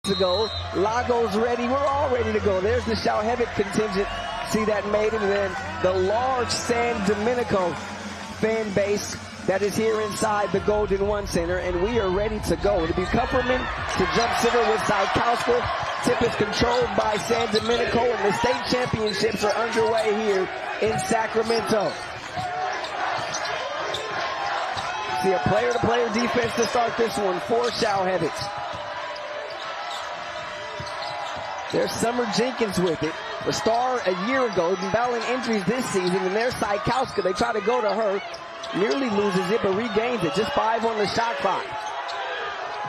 ago. Lago's ready. We're all ready to go. There's the Shalhevet contingent. See that maiden, and then the large San Domenico fan base that is here inside the Golden One Center, and we are ready to go. It'll be Kupperman to jump center with Cykowska. Tip is controlled by San Domenico, and the state championships are underway here in Sacramento. See a player-to-player defense to start this one for Shalhevet. There's Summer Jenkins with it. The star a year ago, been battling injuries this season, and there's Cykowska. They try to go to her. Nearly loses it, but regains it. Just 5 on the shot clock.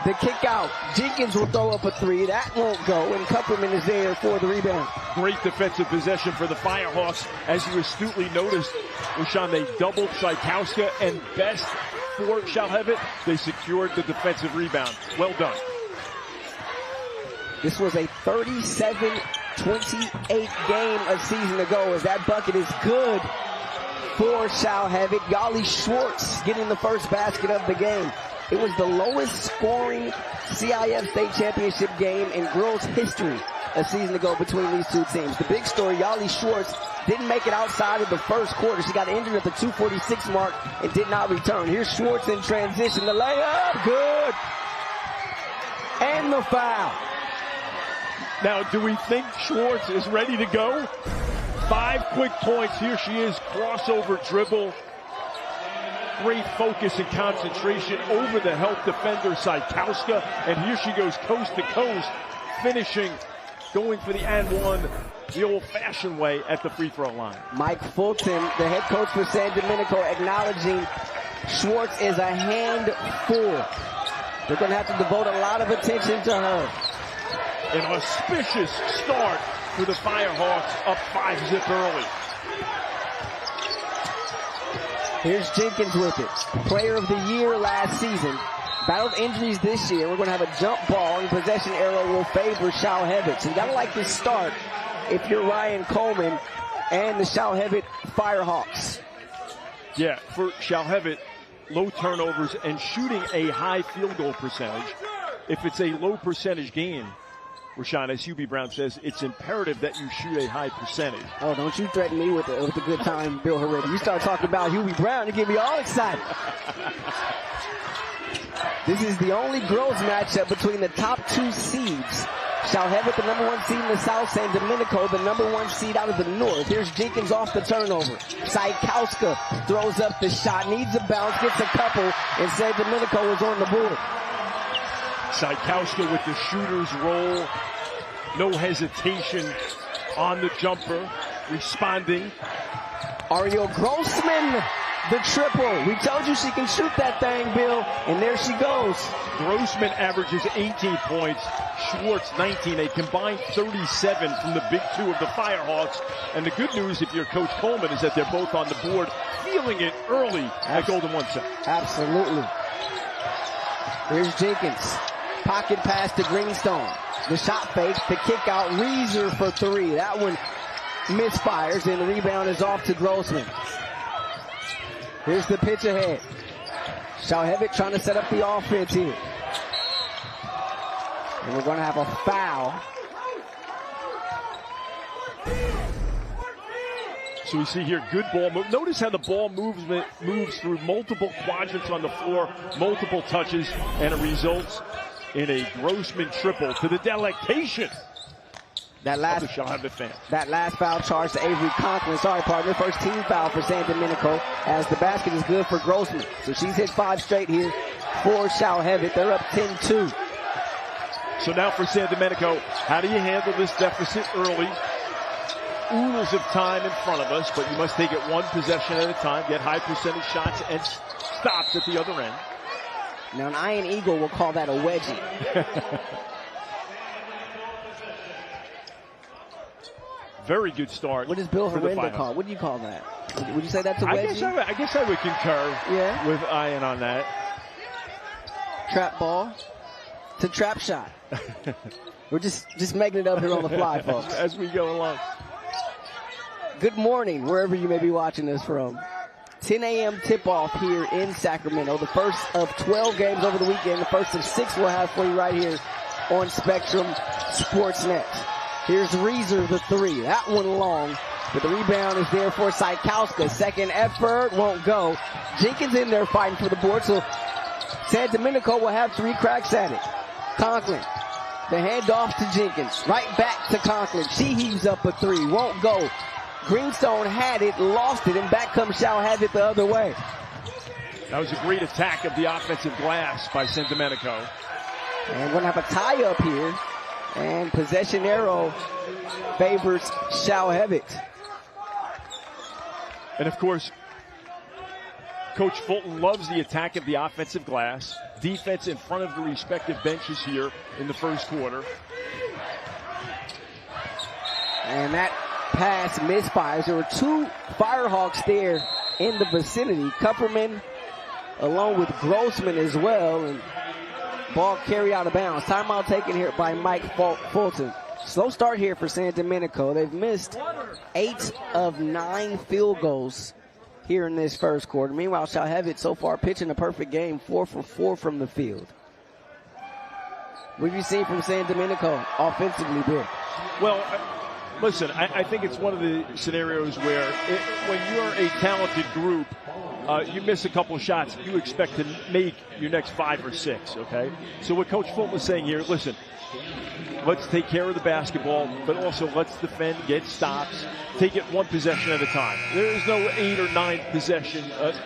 The kick out. Jenkins will throw up a 3. That won't go, and Kupperman is there for the rebound. Great defensive possession for the Firehawks. As you astutely noticed, Rashawn, they doubled Cykowska, and best for Shalhevet, they secured the defensive rebound. Well done. This was a 37-28 game a season ago, as that bucket is good for Shalhevet. Yali Schwartz getting the first basket of the game. It was the lowest scoring CIF state championship game in girls history a season ago between these two teams. The big story, Yali Schwartz didn't make it outside of the first quarter. She got injured at the 2:46 mark and did not return. Here's Schwartz in transition. The layup, good. And the foul. Now, do we think Schwartz is ready to go? 5 quick points. Here she is, crossover dribble. Great focus and concentration over the help defender, Cykowska. And here she goes coast to coast, finishing, going for the and one, the old-fashioned way at the free throw line. Mike Fulton, the head coach for San Domenico, acknowledging Schwartz is a handful. They're going to have to devote a lot of attention to her. An auspicious start for the Firehawks, up 5-zip early. Here's Jenkins with it. Player of the year last season. Battled injuries this year. We're going to have a jump ball, and possession arrow will favor Shalhevet. So you got to like this start if you're Ryan Coleman and the Shalhevet Firehawks. Yeah, for Shalhevet, low turnovers and shooting a high field goal percentage. If it's a low percentage game, Rashawn, as Hubie Brown says, it's imperative that you shoot a high percentage. Oh, don't you threaten me with a good time, Bill Herrera. You start talking about Hubie Brown, you get me all excited. This is the only girls matchup between the top 2 seeds. Shalhevet, the number 1 seed in the South, San Domenico, the number 1 seed out of the North. Here's Jenkins off the turnover. Cykowska throws up the shot, needs a bounce, gets a couple, and San Domenico is on the board. Cykowska with the shooter's roll. No hesitation on the jumper. Responding. Ariel Grossman, the triple. We told you she can shoot that thing, Bill. And there she goes. Grossman averages 18 points. Schwartz 19. A combined 37 from the big 2 of the Firehawks. And the good news, if you're Coach Coleman, is that they're both on the board, feeling it early at Golden One Center. Absolutely. Here's Jenkins. Pocket pass to Greenstone. The shot fake, the kick out, Reeser for 3. That one misfires, and the rebound is off to Grossman. Here's the pitch ahead. Shalhevet trying to set up the offense here. And we're going to have a foul. So we see here good ball move. Notice how the ball moves through multiple quadrants on the floor, multiple touches, and it results in a Grossman triple to the delectation that last of the Shalhevet fans. That last foul charge to Avery Conklin. Sorry, partner. First team foul for San Domenico, as the basket is good for Grossman. So she's hit 5 straight here for Shalhevet. They're up 10-2. So now for San Domenico, how do you handle this deficit early? Oodles of time in front of us, but you must take it one possession at a time, get high percentage shots and stops at the other end. Now an Iron Eagle will call that a wedgie. Very good start. What does Bill Herrera call? What do you call that? Would you say that's a wedgie? I guess I would concur with Ian on that. Trap ball. It's a trap shot. We're just making it up here on the fly, folks. As we go along. Good morning, wherever you may be watching this from. 10 a.m. tip-off here in Sacramento. The first of 12 games over the weekend. The first of 6 we'll have for you right here on Spectrum Sportsnet. Here's Reeser, the three. That one long, but the rebound is there for Cykowska. Second effort, won't go. Jenkins in there fighting for the board, so San Domenico will have 3 cracks at it. Conklin, the handoff to Jenkins. Right back to Conklin. She heaves up a 3, won't go. Greenstone had it, lost it, and back comes Shalhevet the other way. That was a great attack of the offensive glass by San Domenico. And we're going to have a tie-up here. And possession arrow favors Shalhevet. And of course, Coach Fulton loves the attack of the offensive glass. Defense in front of the respective benches here in the first quarter. And that pass misfires. There were 2 Firehawks there in the vicinity. Kupperman along with Grossman as well. And ball carry out of bounds. Timeout taken here by Mike Fulton. Slow start here for San Domenico. They've missed 8 of 9 field goals here in this first quarter. Meanwhile, Shalhevet so far pitching a perfect game, 4 for 4 from the field. What have you seen from San Domenico offensively, Bill? Well, listen, I think it's one of the scenarios where when you're a talented group, you miss a couple of shots, you expect to make your next 5 or 6, okay? So what Coach Fulton is saying here, listen, let's take care of the basketball, but also let's defend, get stops, take it 1 possession at a time. There is no 8 or 9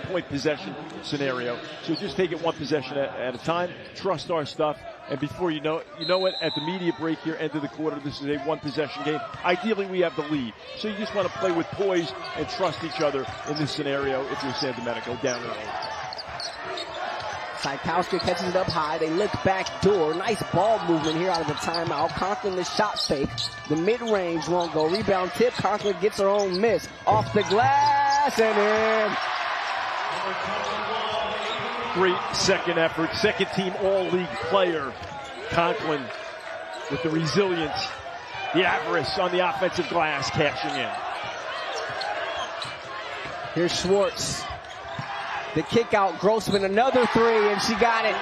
point possession scenario. So just take it 1 possession at a time, trust our stuff, and before you know it, at the media break here, end of the quarter, this is a 1 possession game. Ideally, we have the lead. So you just want to play with poise and trust each other in this scenario if you're San Domenico down early. Cykowska catches it up high. They look back door. Nice ball movement here out of the timeout. Conklin the shot fake. The mid-range won't go. Rebound tip. Conklin gets her own miss. Off the glass and in. Great second effort. Second team all-league player. Conklin with the resilience, the avarice on the offensive glass, cashing in. Here's Schwartz. The kick out, Grossman, another 3, and she got it.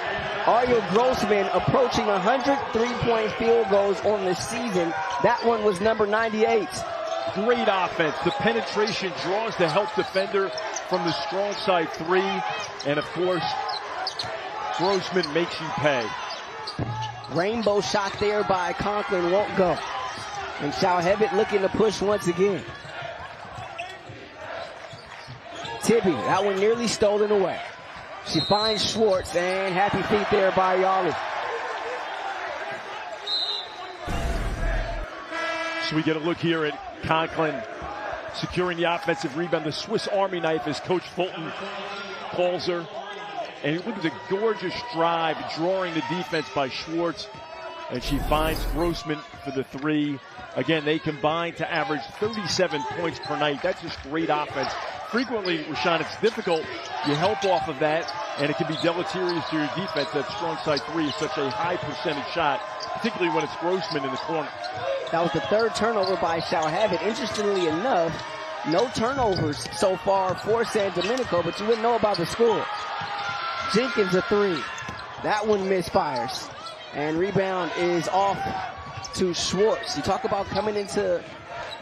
Ariel Grossman approaching 100 3-point field goals on the season. That one was number 98. Great offense. The penetration draws the help defender from the strong side 3. And of course, Grossman makes you pay. Rainbow shot there by Conklin, won't go. And Shalhevet looking to push once again. Tibby, that one nearly stolen away. She finds Schwartz, and happy feet there by Yali. So we get a look here at Conklin securing the offensive rebound. The Swiss Army knife, as Coach Fulton calls her. And look at the gorgeous drive, drawing the defense by Schwartz. And she finds Grossman for the 3. Again, they combine to average 37 points per night. That's just great offense. Frequently, Rashawn, it's difficult. You help off of that, and it can be deleterious to your defense. That strong side 3 is such a high percentage shot, particularly when it's Grossman in the corner. That was the 3rd turnover by Shalhevet. Interestingly enough, no turnovers so far for San Domenico, but you wouldn't know about the score. Jenkins a 3. That one misfires. And rebound is off to Schwartz. You talk about coming into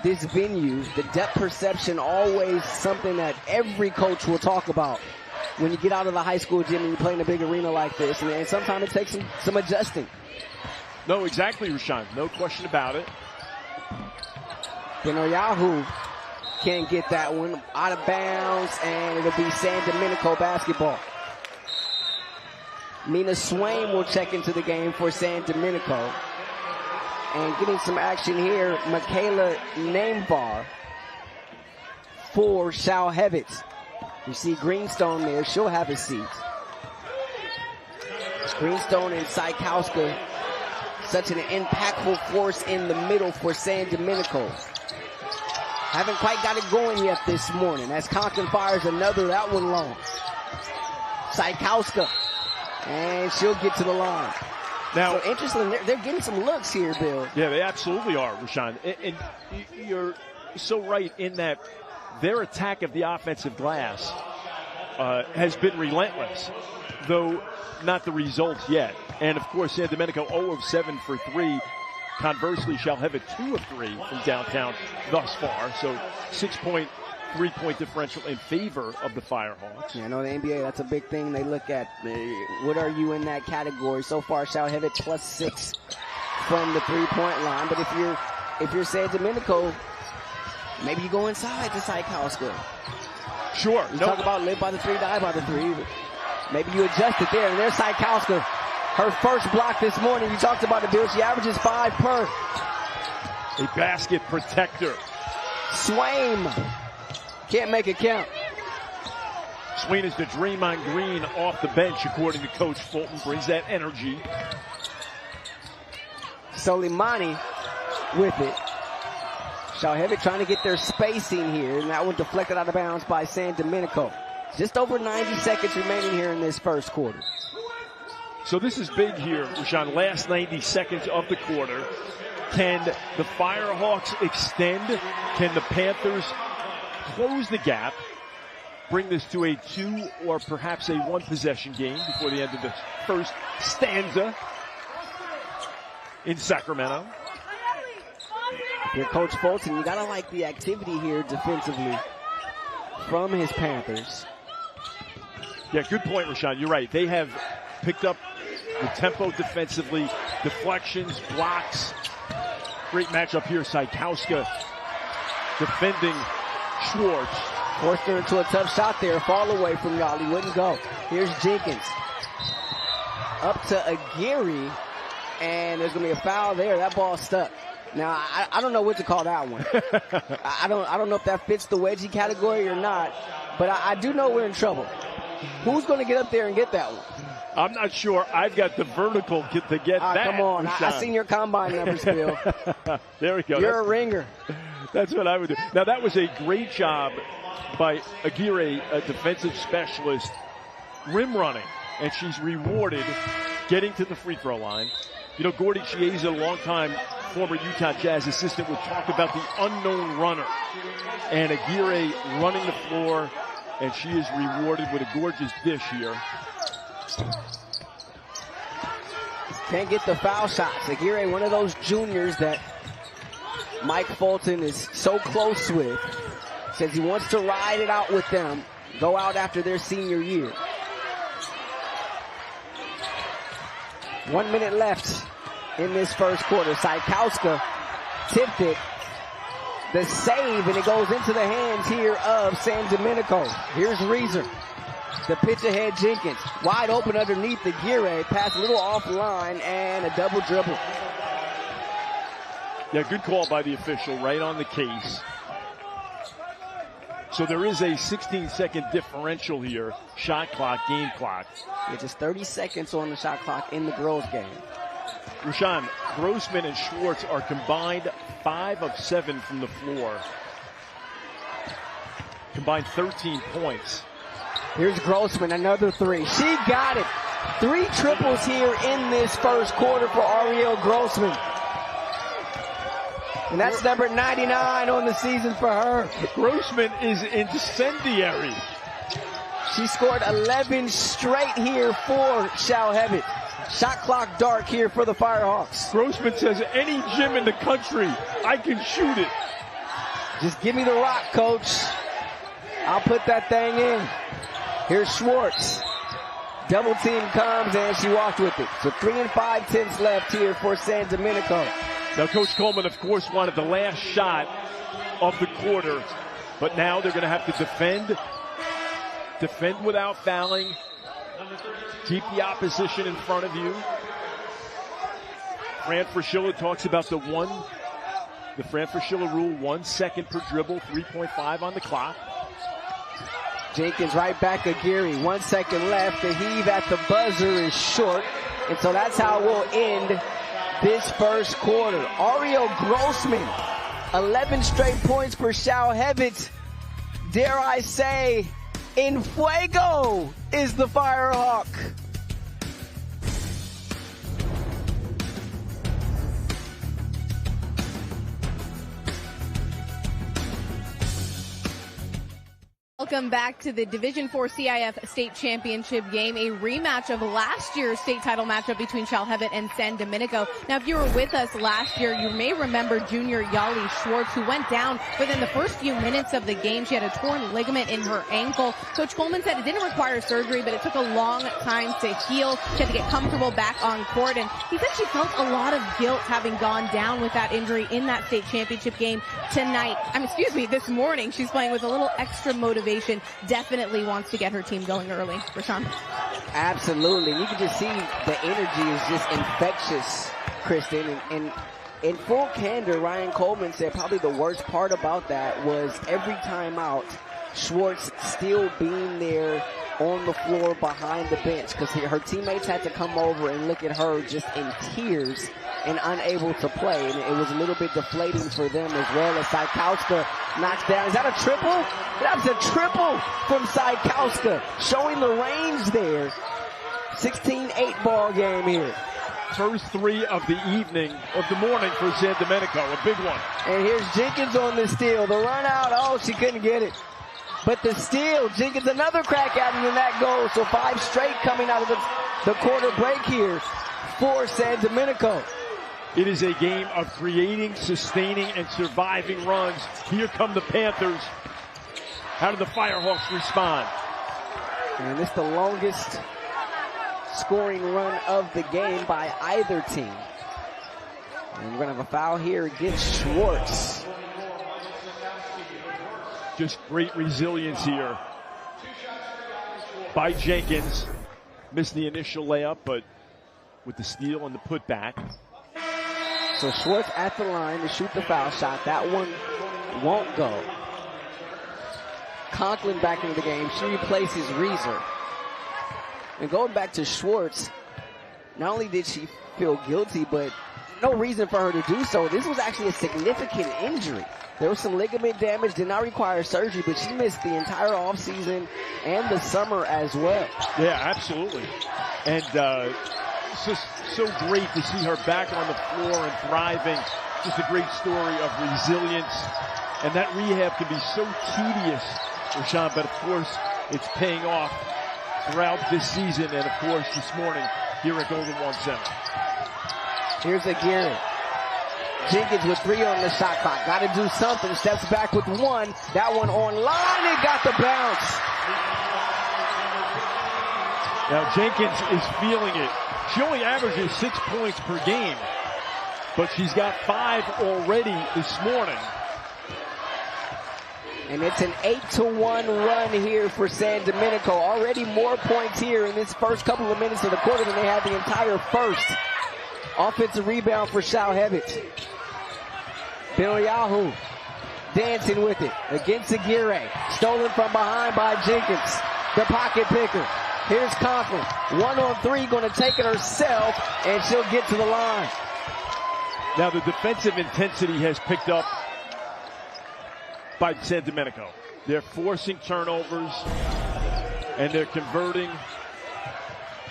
this venue, the depth perception always something that every coach will talk about when you get out of the high school gym and you play in a big arena like this. And sometimes it takes some adjusting. No, exactly, Rashawn. No question about it. Benoyahu can't get that one out of bounds, and it'll be San Domenico basketball. Nina Swain will check into the game for San Domenico. And getting some action here, Michaela Namevar for Shalhevet. You see Greenstone there. She'll have a seat. Greenstone and Cykowska, such an impactful force in the middle for San Domenico. Haven't quite got it going yet this morning as Conklin fires another, that one long. Cykowska, and she'll get to the line. Now, so interesting, they're getting some looks here, Bill. Yeah, they absolutely are, Rashawn. And you're so right in that their attack of the offensive glass has been relentless. Though not the results yet. And, of course, San Domenico 0 of 7 for 3. Conversely, Shalhevet 2 of 3 from downtown thus far. So 6-point, 3-point differential in favor of the Firehawks. Yeah, I know the NBA, that's a big thing they look at. What are you in that category? So far, Shalhevet +6 from the three-point line. But if you're San Domenico, maybe you go inside to Cykowska. Sure. You talk about live by the three, die by the three. Maybe you adjust it there. And there's Cykowska. Her first block this morning. You talked about the Bill. She averages 5 per. A basket protector. Swain. Can't make it count. Swain is the Draymond Green off the bench, according to Coach Fulton. Brings that energy. Soleimani with it. Shalhevet trying to get their spacing here, and that one deflected out of bounds by San Domenico. Just over 90 seconds remaining here in this first quarter. So this is big here, Rashawn. Last 90 seconds of the quarter. Can the Firehawks extend? Can the Panthers close the gap? Bring this to a 2 or perhaps a 1-possession game before the end of the first stanza in Sacramento. If you're Coach Fulton, you gotta like the activity here defensively from his Panthers. Yeah, good point, Rashawn. You're right. They have picked up the tempo defensively, deflections, blocks. Great matchup here. Cykowska defending Schwartz. Forced her into a tough shot there. Fall away from Yali. Wouldn't go. Here's Jenkins. Up to Aguirre. And there's going to be a foul there. That ball stuck. Now, I don't know what to call that one. I don't know if that fits the wedgie category or not. But I do know we're in trouble. Who's going to get up there and get that one? I'm not sure. I've got the vertical to get that. Come on. I seen your combine numbers, Bill. There we go. You're a ringer. That's what I would do. Now, that was a great job by Aguirre, a defensive specialist, rim running. And she's rewarded getting to the free throw line. You know, Gordy Chiesa, a longtime former Utah Jazz assistant, would talk about the unknown runner. And Aguirre running the floor, and she is rewarded with a gorgeous dish here. Can't get the foul shots. Aguirre, one of those juniors that Mike Fulton is so close with. Says he wants to ride it out with them, go out after their senior year. 1 minute left in this first quarter. Cykowska tipped it. The save, and it goes into the hands here of San Domenico. Here's Reeser. The pitch ahead, Jenkins. Wide open underneath Aguirre. Pass a little offline and a double dribble. Yeah, good call by the official, right on the case. So there is a 16-second differential here. Shot clock, game clock. Yeah, just 30 seconds on the shot clock in the girls' game. Rashawn, Grossman and Schwartz are combined 5 of 7 from the floor. Combined 13 points. Here's Grossman, another 3. She got it. 3 triples here in this first quarter for Ariel Grossman. And that's number 99 on the season for her. Grossman is incendiary. She scored 11 straight here for Shalhevet. Shot clock dark here for the Firehawks. Grossman says, any gym in the country, I can shoot it. Just give me the rock, coach. I'll put that thing in. Here's Schwartz. Double team comes and she walked with it. So 3 5/10 left here for San Domenico. Now, Coach Coleman, of course, wanted the last shot of the quarter, but now they're going to have to defend without fouling, keep the opposition in front of you. Fran Fraschilla talks about the Fran Fraschilla rule, 1 second per dribble, 3.5 on the clock. Jenkins right back Aguirre. 1 second left. The heave at the buzzer is short. And so that's how we'll end this first quarter. Ariel Grossman, 11 straight points for Shalhevet. Dare I say, in fuego is the Firehawk. Welcome Welcome back to the Division IV CIF State Championship game, a rematch of last year's state title matchup between Shalhevet and San Domenico. Now, if you were with us last year, you may remember junior Yali Schwartz, who went down within the first few minutes of the game. She had a torn ligament in her ankle. Coach Coleman said it didn't require surgery, but it took a long time to heal. She had to get comfortable back on court, and he said she felt a lot of guilt having gone down with that injury in that state championship game this morning. She's playing with a little extra motivation. Definitely wants to get her team going early. Rashawn? Absolutely. You can just see the energy is just infectious, Kristen. And in full candor, Ryan Coleman said probably the worst part about that was every time out, Schwartz still being there on the floor behind the bench, because her teammates had to come over and look at her just in tears and unable to play. And it was a little bit deflating for them as well, as Cykowska knocks down. Is that a triple? That's a triple from Cykowska, showing the range there. 16-8 ball game here. First three of the morning for San Domenico, a big one. And here's Jenkins on the steal. The run out, oh, she couldn't get it. But the steal, Jenkins another crack at it, and that goes. So 5 straight coming out of the quarter break here for San Domenico. It is a game of creating, sustaining, and surviving runs. Here come the Panthers. How do the Firehawks respond? And it's the longest scoring run of the game by either team. And we're going to have a foul here against Schwartz. Just great resilience here by Jenkins. Missed the initial layup, but with the steal and the putback. So Schwartz at the line to shoot the foul shot. That one won't go. Conklin back into the game. She replaces Reeser. And going back to Schwartz, not only did she feel guilty, but no reason for her to do so. This was actually a significant injury. There was some ligament damage, did not require surgery, but she missed the entire offseason and the summer as well. Yeah, absolutely. And it's just so great to see her back on the floor and thriving. Just a great story of resilience. And that rehab can be so tedious, Rashawn, but of course it's paying off throughout this season and of course this morning here at Golden One Center. Here's Aguirre. Jenkins with 3 on the shot clock. Got to do something. Steps back with 1. That one online and got the bounce. Now Jenkins is feeling it. She only averages 6 points per game, but she's got 5 already this morning. And it's an 8-1 run here for San Domenico. Already more points here in this first couple of minutes of the quarter than they had the entire first. Offensive rebound for Shalhevet. Bilyahu dancing with it against Aguirre. Stolen from behind by Jenkins. The pocket picker. Here's Conklin. 1-on-3, going to take it herself, and she'll get to the line. Now the defensive intensity has picked up by San Domenico. They're forcing turnovers, and they're converting.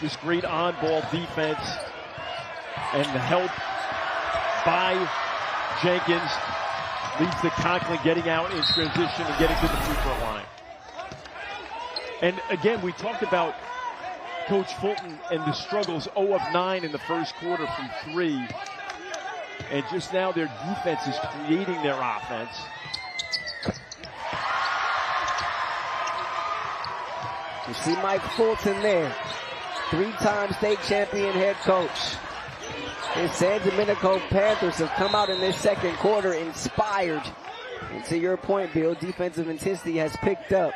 This great on-ball defense and the help by Jenkins leads to Conklin getting out in transition and getting to the free throw line. And again, we talked about Coach Fulton and the struggles. 0 of 9 in the first quarter from 3. And just now their defense is creating their offense. You see Mike Fulton there. 3-time state champion head coach. The San Domenico Panthers have come out in this second quarter inspired. And to your point, Bill, defensive intensity has picked up.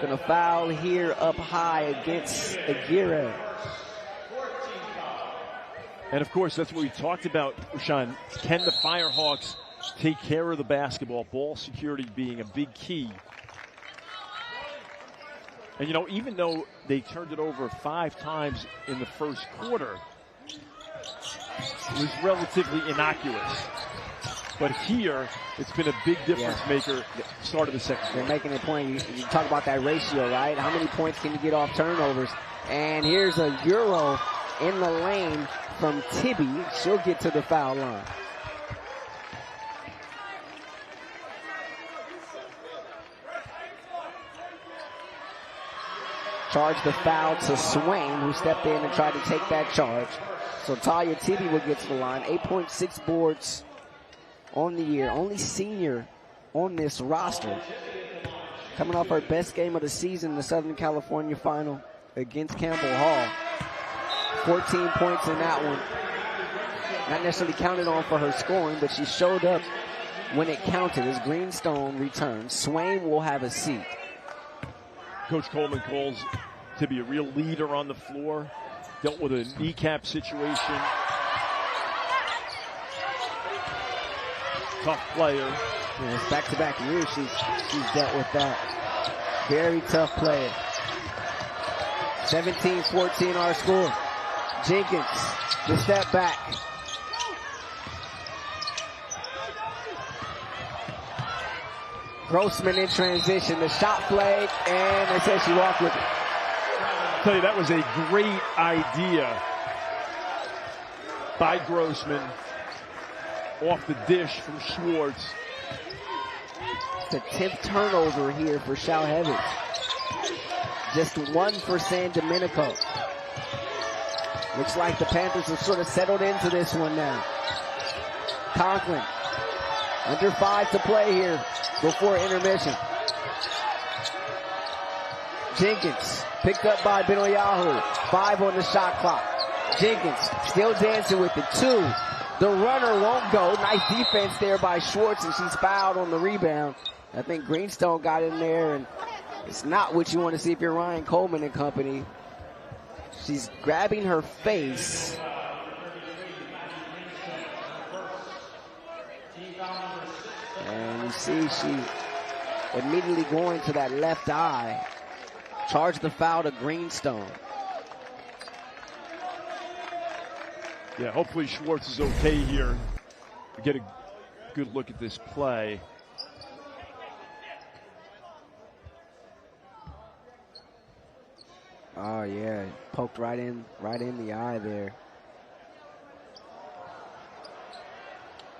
Gonna foul here up high against Aguirre. And of course, that's what we talked about, Rashawn. Can the Firehawks take care of the basketball? Ball security being a big key. And you know, even though they turned it over 5 times in the first quarter, it was relatively innocuous. But here, it's been a big difference maker start of the second quarter. They're making a point. You talk about that ratio, right? How many points can you get off turnovers? And here's a Euro in the lane from Tibby. She'll get to the foul line. charged the foul to Swain, who stepped in and tried to take that charge. So Talia Tibi will get to the line. 8.6 boards on the year. Only senior on this roster. Coming off her best game of the season in the Southern California final against Campbell Hall. 14 points in that one. Not necessarily counted on for her scoring, but she showed up when it counted as Greenstone returns. Swain will have a seat. Coach Coleman calls Tibi a real leader on the floor. Dealt with a kneecap situation. Tough player. Yeah, it's back-to-back years she's dealt with that. Very tough player. 17-14 our score. Jenkins, the step back. Grossman in transition, the shot flag, and they said she walked with it. I'll tell you, that was a great idea by Grossman. Off the dish from Schwartz. It's the 10th turnover here for Shalhevet. Just one for San Domenico. Looks like the Panthers have sort of settled into this one now. Conklin, under 5 to play here before intermission. Jenkins, picked up by Benoyahu. 5 on the shot clock. Jenkins still dancing with it. 2. The runner won't go. Nice defense there by Schwartz, and she's fouled on the rebound. I think Greenstone got in there, and it's not what you want to see if you're Ryan Coleman and company. She's grabbing her face. And you see she immediately going to that left eye. Charged the foul to Greenstone. Yeah, hopefully Schwartz is okay here. We get a good look at this play. Oh yeah, poked right in the eye there.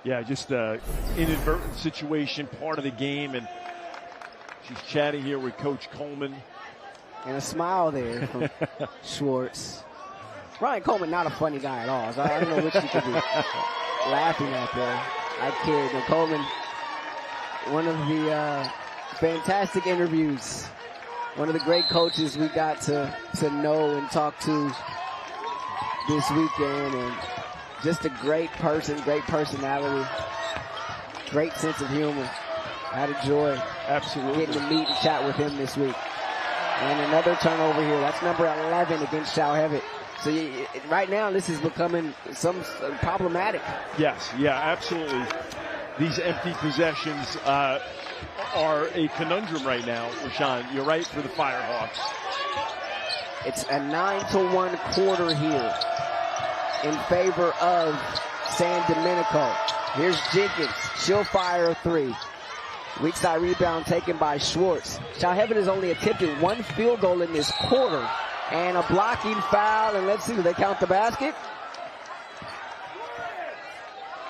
Yeah, just an inadvertent situation, part of the game, and she's chatting here with Coach Coleman. And a smile there from Schwartz. Ryan Coleman, not a funny guy at all. So I don't know what you could be laughing at there. I kid. And Coleman, one of the fantastic interviews. One of the great coaches we got to know and talk to this weekend. And just a great person, great personality, great sense of humor. Had a joy. Absolutely. Getting to meet and chat with him this week. And another turnover here. That's number 11 against Shalhevet. So right now, this is becoming some problematic. Yes, yeah, absolutely. These empty possessions are a conundrum right now, Rashawn. You're right for the Firehawks. It's a 9-1 quarter here in favor of San Domenico. Here's Jenkins. She'll fire a 3. Weak side rebound taken by Schwartz. Shalhevet has only attempted 1 field goal in this quarter. And a blocking foul, and let's see, do they count the basket?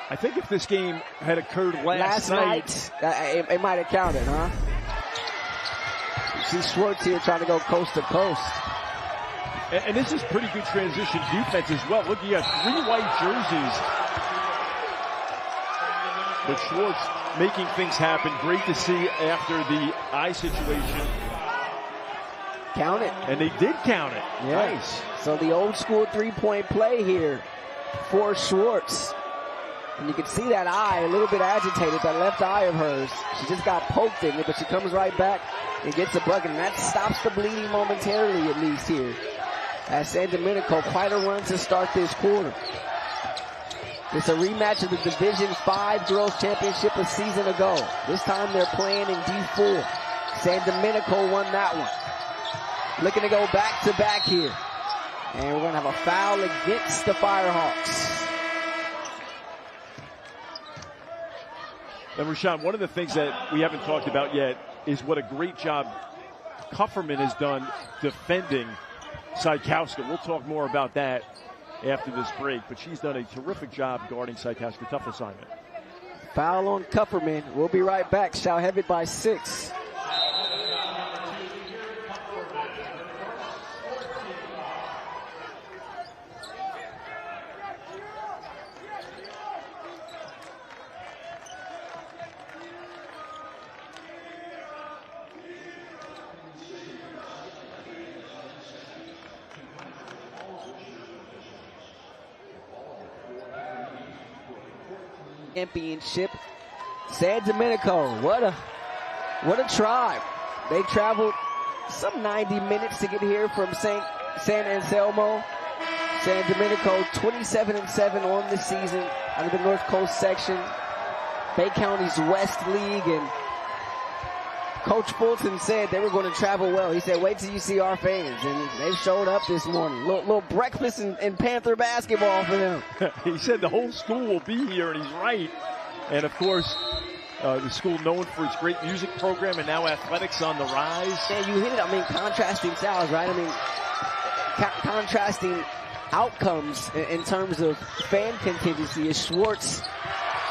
I think if this game had occurred last night it might have counted, huh? You see Schwartz here trying to go coast to coast. And this is pretty good transition defense as well. Look, you got 3 white jerseys. But Schwartz making things happen. Great to see after the eye situation. Count it. And they did count it. Yeah. Nice. So the old school 3-point play here for Schwartz. And you can see that eye a little bit agitated, that left eye of hers. She just got poked in it, but she comes right back and gets a bucket. And that stops the bleeding momentarily, at least here. As San Domenico, quite a run to start this quarter. It's a rematch of the Division 5 Girls Championship a season ago. This time they're playing in D4. San Domenico won that one. Looking to go back-to-back here. And we're going to have a foul against the Firehawks. And Rashawn, one of the things that we haven't talked about yet is what a great job Kufferman has done defending Cykowska. We'll talk more about that after this break, but she's done a terrific job guarding Cykowska. Tough assignment. Foul on Kufferman. We'll be right back. Shalhevet by 6. championship. San Domenico, what a tribe. They traveled some 90 minutes to get here from San Anselmo. San Domenico 27-7 on the season out of the North Coast section. Bay County's West League, and Coach Fulton said they were going to travel well. He said, wait till you see our fans, and they showed up this morning. Little breakfast and Panther basketball for them. He said the whole school will be here, and he's right. And of course, the school known for its great music program and now athletics on the rise. Yeah, you hit it. I mean, contrasting styles, right? I mean, contrasting outcomes in terms of fan contingency. Is Schwartz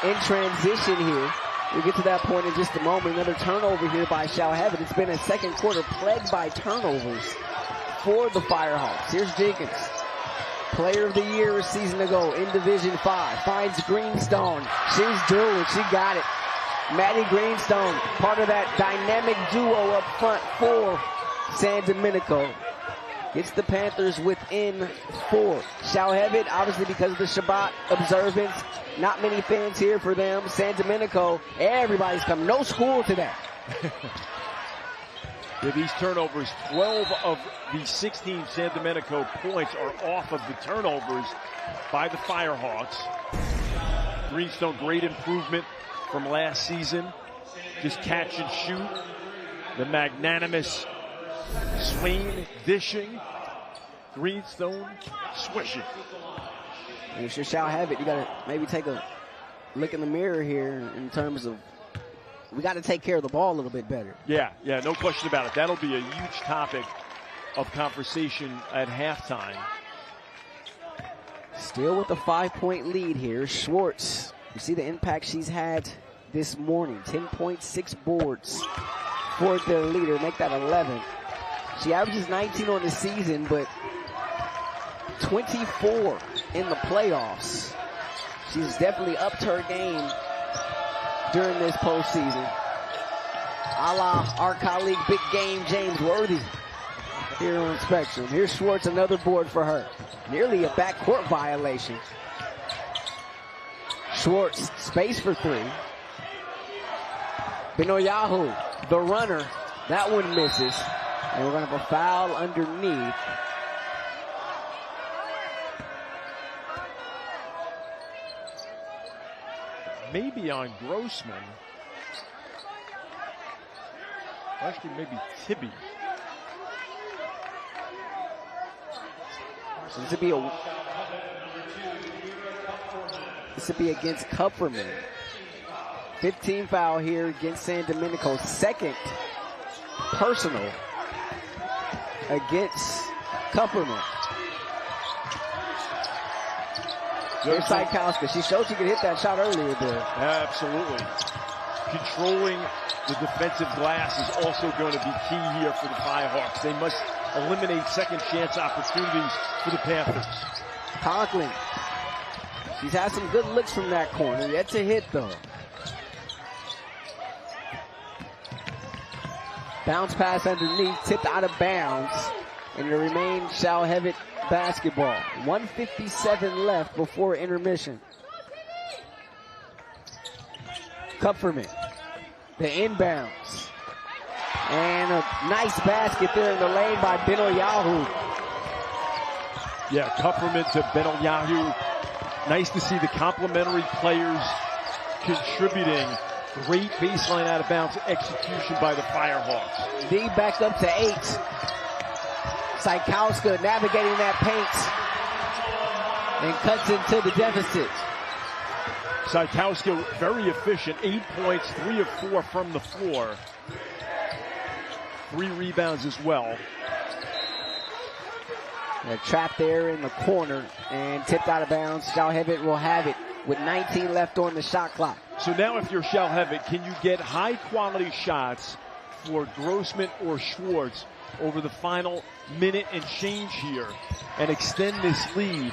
in transition here? We'll get to that point in just a moment. Another turnover here by Shalhevet. It's been a second quarter plagued by turnovers for the Firehawks. Here's Jenkins. Player of the year a season ago in Division 5. Finds Greenstone. She's drilling. She got it. Maddie Greenstone, part of that dynamic duo up front for San Domenico. Gets the Panthers within 4. Shalhevet, obviously because of the Shabbat observance, not many fans here for them. San Domenico, everybody's coming. No school today. Yeah, these turnovers, 12 of the 16 San Domenico points are off of the turnovers by the Firehawks. Greenstone, great improvement from last season. Just catch and shoot. The magnanimous swing, dishing. Greenstone, swishing. And if you're Shalhevet, you got to maybe take a look in the mirror here in terms of we got to take care of the ball a little bit better. Yeah, no question about it. That'll be a huge topic of conversation at halftime. Still with a 5-point lead here. Schwartz, you see the impact she's had this morning. 10.6 boards for their leader. Make that 11. She averages 19 on the season, but 24 in the playoffs. She's definitely upped her game during this postseason. A la our colleague Big Game James Worthy here on Spectrum. Here's Schwartz, another board for her. Nearly a backcourt violation. Schwartz, space for 3. Benoyahu, the runner. That one misses. And we're going to have a foul underneath. Maybe on Grossman. Actually, maybe Tibby. So this would be against Kupferman. 15 foul here against San Domenico. Second personal against Kupferman. Here's Cykowska. She showed she could hit that shot earlier there. Absolutely. Controlling the defensive glass is also going to be key here for the Firehawks. They must eliminate second chance opportunities for the Panthers. Conklin. She's had some good looks from that corner. Yet to hit though. Bounce pass underneath, tipped out of bounds. And it remains Shalhevet basketball. 1:57 left before intermission. Kupferman, the inbounds. And a nice basket there in the lane by Benoyahu. Yeah, Kupferman to Benoyahu. Nice to see the complementary players contributing. Great baseline out of bounds execution by the Firehawks. D back up to 8. Cykowska navigating that paint and cuts into the deficit. Cykowska very efficient. 8 points, 3 of 4 from the floor. 3 rebounds as well. A trap there in the corner and tipped out of bounds. Shalhevet will have it with 19 left on the shot clock. So now if you're Shalhevet, can you get high quality shots for Grossman or Schwartz over the final minute and change here and extend this lead?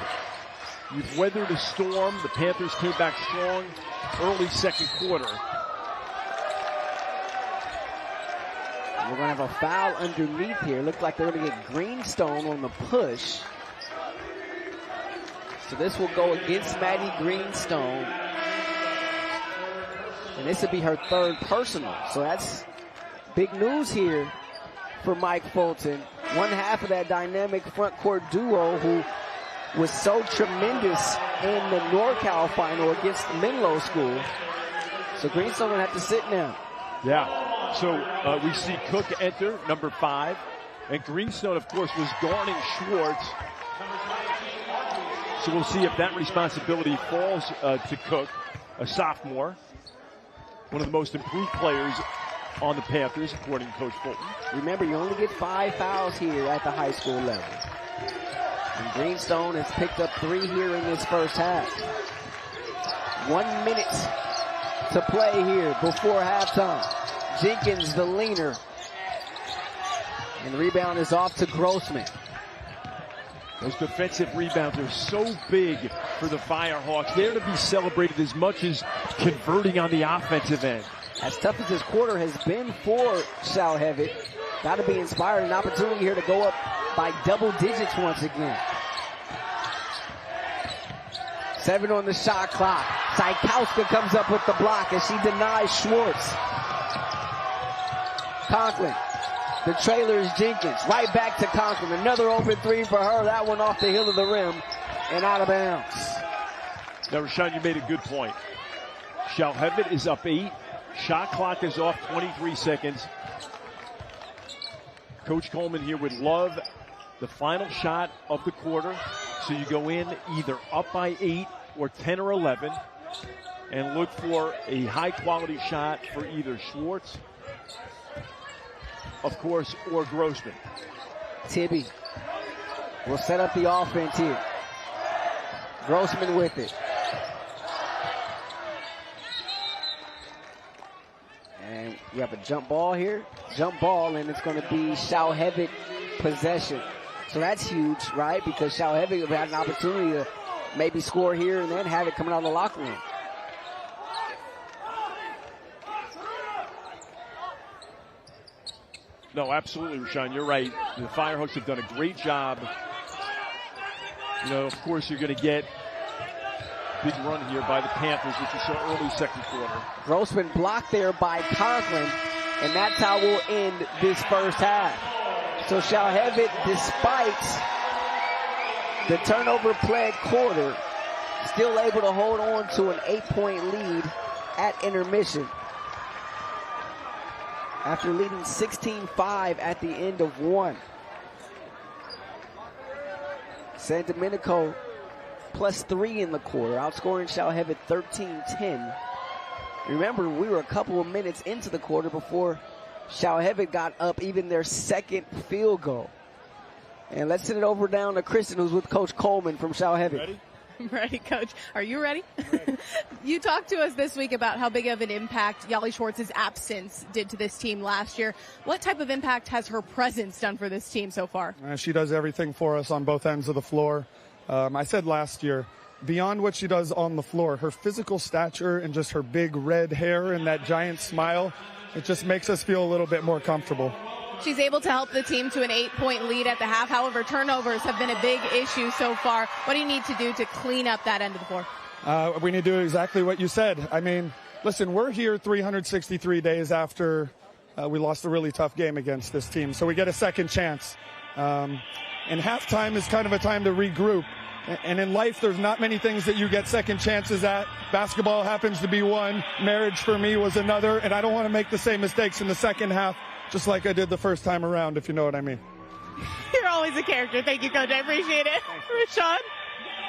You've weathered a storm. The Panthers came back strong early second quarter. We're going to have a foul underneath here. Looks like they're going to get Greenstone on the push. So this will go against Maddie Greenstone. And this would be her third personal. So that's big news here for Mike Fulton. One half of that dynamic front court duo who was so tremendous in the NorCal final against Menlo School. So Greenstone will have to sit now. Yeah. So we see Cook enter, number 5. And Greenstone, of course, was guarding Schwartz. So we'll see if that responsibility falls to Cook, a sophomore. One of the most improved players on the Panthers, according to Coach Fulton. Remember, you only get 5 fouls here at the high school level. And Greenstone has picked up 3 here in this first half. 1 minute to play here before halftime. Jenkins, the leaner. And the rebound is off to Grossman. Those defensive rebounds are so big for the Firehawks. They're to be celebrated as much as converting on the offensive end. As tough as this quarter has been for Shalhevet, got to be inspired. An opportunity here to go up by double digits once again. 7 on the shot clock. Cykowska comes up with the block as she denies Schwartz. Conklin. The trailer is Jenkins. Right back to Conklin. Another open 3 for her. That one off the heel of the rim and out of bounds. Now, Rashawn, you made a good point. Shalhevet is up 8. Shot clock is off 23 seconds. Coach Coleman here would love the final shot of the quarter. So you go in either up by 8 or 10 or 11 and look for a high-quality shot for either Schwartz, of course, or Grossman. Tibby will set up the offense here. Grossman with it. And we have a jump ball here. Jump ball, and it's going to be Shalhevet possession. So that's huge, right? Because Shalhevet will have an opportunity to maybe score here and then have it coming out of the locker room. No, absolutely, Rashawn. You're right. The Firehawks have done a great job. You know, of course, you're going to get big run here by the Panthers, which is so early second quarter. Grossman blocked there by Conklin, and that's how we'll end this first half. So Shalhevet, despite the turnover-plagued quarter, still able to hold on to an 8-point lead at intermission. After leading 16-5 at the end of 1. San Domenico plus 3 in the quarter, outscoring Shalhevet 13-10. Remember, we were a couple of minutes into the quarter before Shalhevet got up even their second field goal. And let's send it over down to Kristen, who's with Coach Coleman from Shalhevet. Ready? Ready, Coach. Are you ready? Ready. You talked to us this week about how big of an impact Yali Schwartz's absence did to this team last year. What type of impact has her presence done for this team so far? She does everything for us on both ends of the floor. I said last year, beyond what she does on the floor, her physical stature and just her big red hair and that giant smile, it just makes us feel a little bit more comfortable. She's able to help the team to an 8-point lead at the half. However, turnovers have been a big issue so far. What do you need to do to clean up that end of the floor? We need to do exactly what you said. I mean, listen, we're here 363 days after we lost a really tough game against this team. So we get a second chance. And halftime is kind of a time to regroup. And in life, there's not many things that you get second chances at. Basketball happens to be one. Marriage for me was another. And I don't want to make the same mistakes in the second half, just like I did the first time around, if you know what I mean. You're always a character. Thank you, Coach. I appreciate it. Rashawn?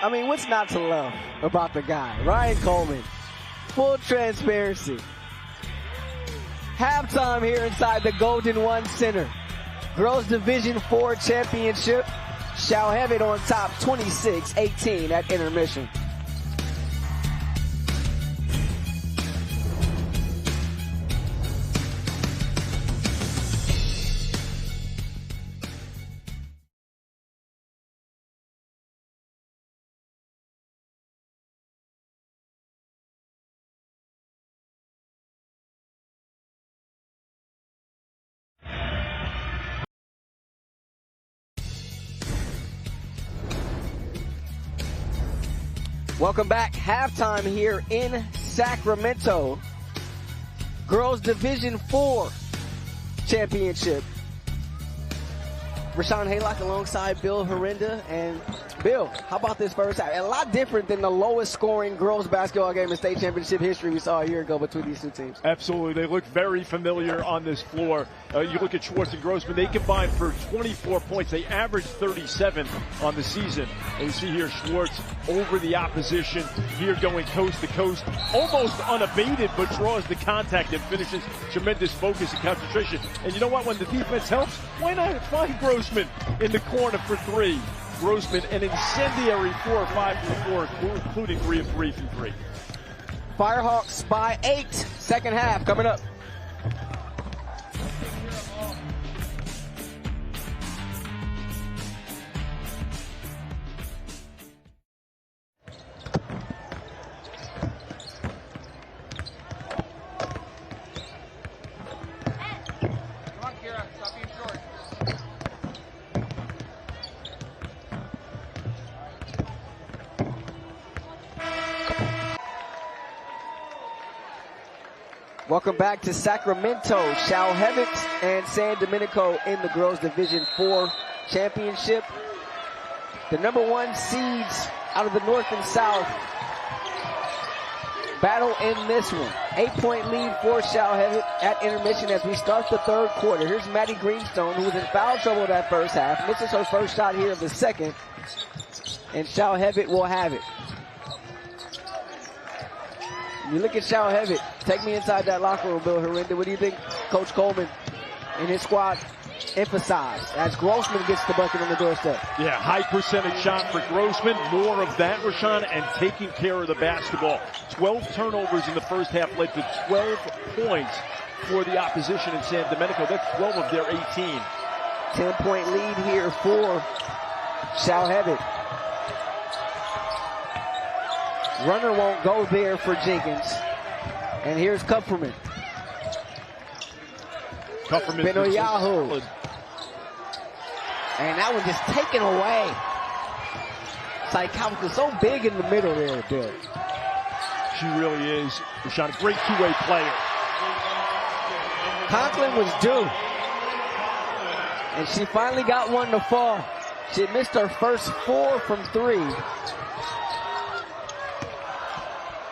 I mean, what's not to love about the guy? Ryan Coleman. Full transparency. Halftime here inside the Golden One Center. Girls Division 4 Championship. Shalhevet on top 26-18 at intermission. Welcome back. Halftime here in Sacramento. Girls Division 4 championship. Rashawn Haylock alongside Bill Horinda. And Bill, how about this first half? A lot different than the lowest scoring girls basketball game in state championship history we saw a year ago between these two teams. Absolutely. They look very familiar on this floor. You look at Schwartz and Grossman, they combined for 24 points. They averaged 37 on the season. And you see here Schwartz over the opposition, here going coast to coast, almost unabated, but draws the contact and finishes. Tremendous focus and concentration. And you know what? When the defense helps, why not find Grossman in the corner for three? Grossman, an incendiary 4 or 5 from 4, including 3 of 3 from 3. Firehawks by 8. Second half coming up. Welcome back to Sacramento. Shalhevet and San Domenico in the Girls Division 4 Championship. The number 1 seeds out of the North and South battle in this one. 8-point lead for Shalhevet at intermission as we start the third quarter. Here's Maddie Greenstone, who was in foul trouble that first half. Misses her first shot here of the second. And Shalhevet will have it. You look at Shalhevet. Take me inside that locker room, Bill Horinda. What do you think Coach Coleman and his squad emphasize as Grossman gets the bucket on the doorstep? Yeah, high percentage shot for Grossman. More of that, Rashawn, and taking care of the basketball. 12 turnovers in the first half led to 12 points for the opposition in San Domenico. That's 12 of their 18. 10-point lead here for Shalhevet. Runner won't go there for Jenkins. And here's Kupferman. Benoyahu. And that one just taken away. Cykowska so big in the middle there, Bill. She really is. Rashawn, a great two-way player. Conklin was due. And she finally got one to fall. She had missed her first 4 from 3.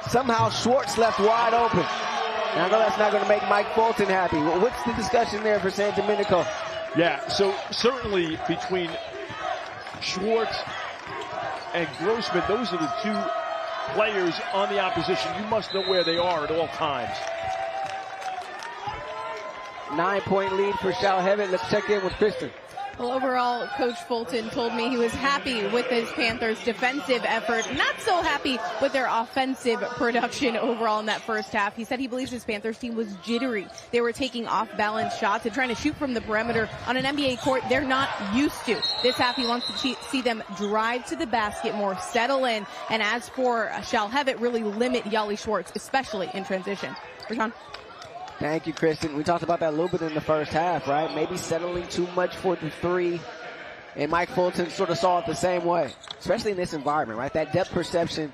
Somehow Schwartz left wide open. Now I know that's not going to make Mike Fulton happy. Well, what's the discussion there for San Domenico? Yeah, so certainly between Schwartz and Grossman, those are the 2 players on the opposition. You must know where they are at all times. 9-point lead for Shalhevet. Let's check in with Kristen. Well, overall, Coach Fulton told me he was happy with his Panthers' defensive effort, not so happy with their offensive production overall in that first half. He said he believes his Panthers team was jittery. They were taking off-balance shots and trying to shoot from the perimeter on an NBA court they're not used to. This half, he wants to see them drive to the basket more, settle in, and as for Shalhevet, really limit Yali Schwartz, especially in transition. Rashawn? Thank you, Kristen. We talked about that a little bit in the first half, right? Maybe settling too much for the 3. And Mike Fulton sort of saw it the same way, especially in this environment, right? That depth perception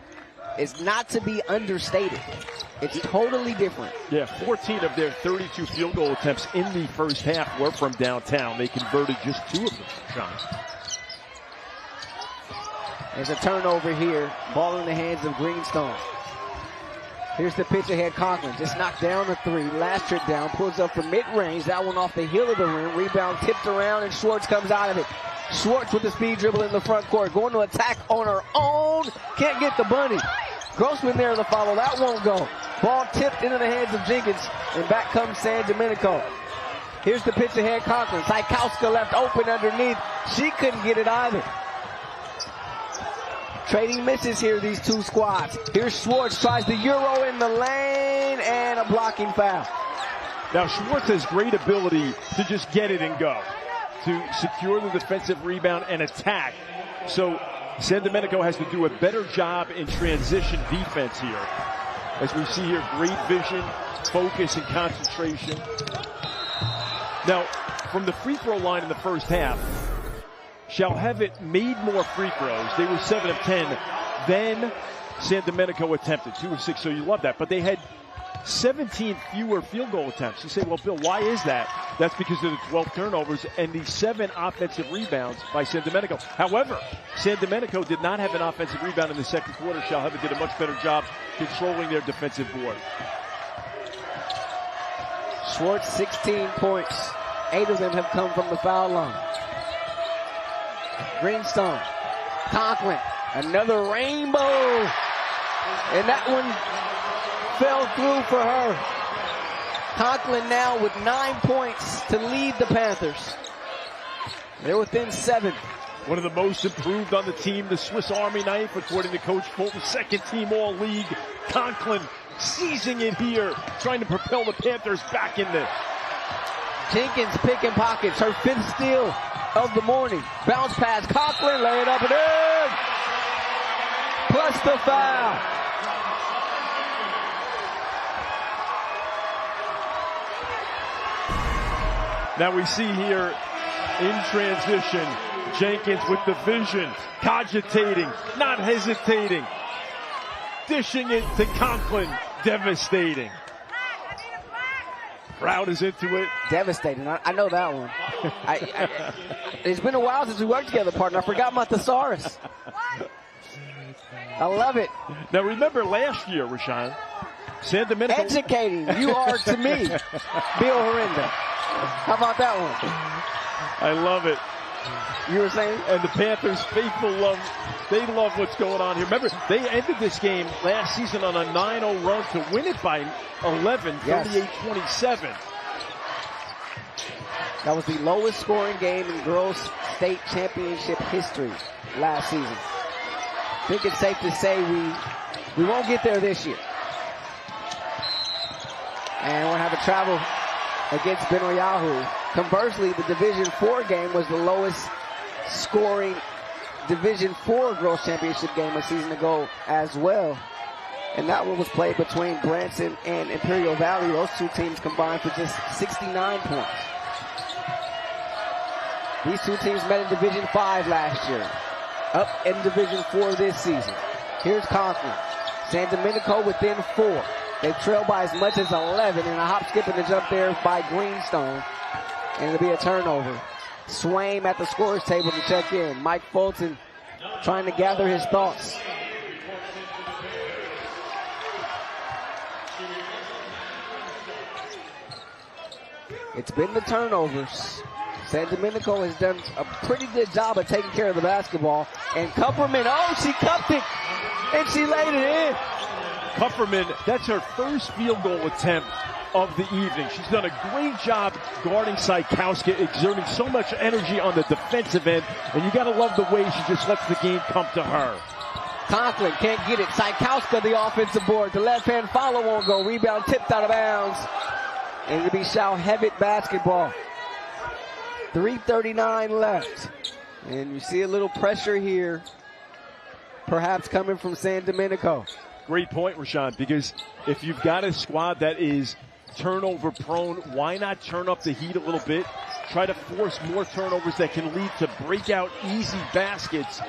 is not to be understated. It's totally different. Yeah, 14 of their 32 field goal attempts in the first half were from downtown. They converted just 2 of them, Sean. There's a turnover here. Ball in the hands of Greenstone. Here's the pitch ahead. Conklin just knocked down the 3. Last trip down. Pulls up from mid-range. That one off the heel of the rim. Rebound tipped around and Schwartz comes out of it. Schwartz with the speed dribble in the front court. Going to attack on her own. Can't get the bunny. Grossman there to follow. That won't go. Ball tipped into the hands of Jenkins. And back comes San Domenico. Here's the pitch ahead. Conklin. Cykowska left open underneath. She couldn't get it either. Trading misses here, these 2 squads. Here's Schwartz, tries the Euro in the lane, and a blocking foul. Now, Schwartz has great ability to just get it and go, to secure the defensive rebound and attack. So, San Domenico has to do a better job in transition defense here. As we see here, great vision, focus, and concentration. Now, from the free throw line in the first half, Shalhevet made more free throws. They were 7 of 10 than San Domenico attempted, 2 of 6, so you love that. But they had 17 fewer field goal attempts. You say, well, Bill, why is that? That's because of the 12 turnovers and the 7 offensive rebounds by San Domenico. However, San Domenico did not have an offensive rebound in the second quarter. Shalhevet did a much better job controlling their defensive board. Schwartz, 16 points. 8 of them have come from the foul line. Greenstone, Conklin, another rainbow. And that one fell through for her. Conklin now with 9 points to lead the Panthers. They're within 7. One of the most improved on the team, the Swiss Army knife, according to Coach Fulton, second team all-league. Conklin seizing it here, trying to propel the Panthers back in this. Jenkins picking pockets, her 5th steal of the morning. Bounce pass, Conklin, lay it up and in! Plus the foul. Now we see here in transition, Jenkins with the vision, cogitating, not hesitating, dishing it to Conklin, devastating. Crowd is into it. Devastating. I know that one. It's been a while since we worked together, partner. I forgot my thesaurus. I love it. Now remember last year, Rashawn, San Domenico. Educating you are to me, Bill Horrenda. How about that one? I love it. You were saying? And the Panthers faithful they love what's going on here. Remember, they ended this game last season on a 9-0 run to win it by 11, 38-27. That was the lowest scoring game in girls state championship history last season. I think it's safe to say we won't get there this year. And we'll have a travel against Benoyahu. Conversely, the Division 4 game was the lowest scoring Division 4 girls championship game a season ago as well. And that one was played between Branson and Imperial Valley. Those two teams combined for just 69 points. These two teams met in Division 5 last year. Up in Division 4 this season. Here's Conklin. San Domenico within 4. They trail by as much as 11, and a hop, skip, and a jump there by Greenstone. And it'll be a turnover. Swaim at the scorer's table to check in. Mike Fulton trying to gather his thoughts. It's been the turnovers. San Domenico has done a pretty good job of taking care of the basketball. And Kupperman, she cupped it, and she laid it in. Kupperman, that's her first field goal attempt of the evening. She's done a great job guarding Cykowska, exerting so much energy on the defensive end, and you gotta love the way she just lets the game come to her. Conklin can't get it. Cykowska, the offensive board. The left-hand follow won't go. Rebound tipped out of bounds. And it'll be Shalhevet basketball. 3:39 left. And you see a little pressure here, perhaps coming from San Domenico. Great point, Rashawn, because if you've got a squad that is turnover prone, why not turn up the heat a little bit? Try to force more turnovers that can lead to breakout easy baskets,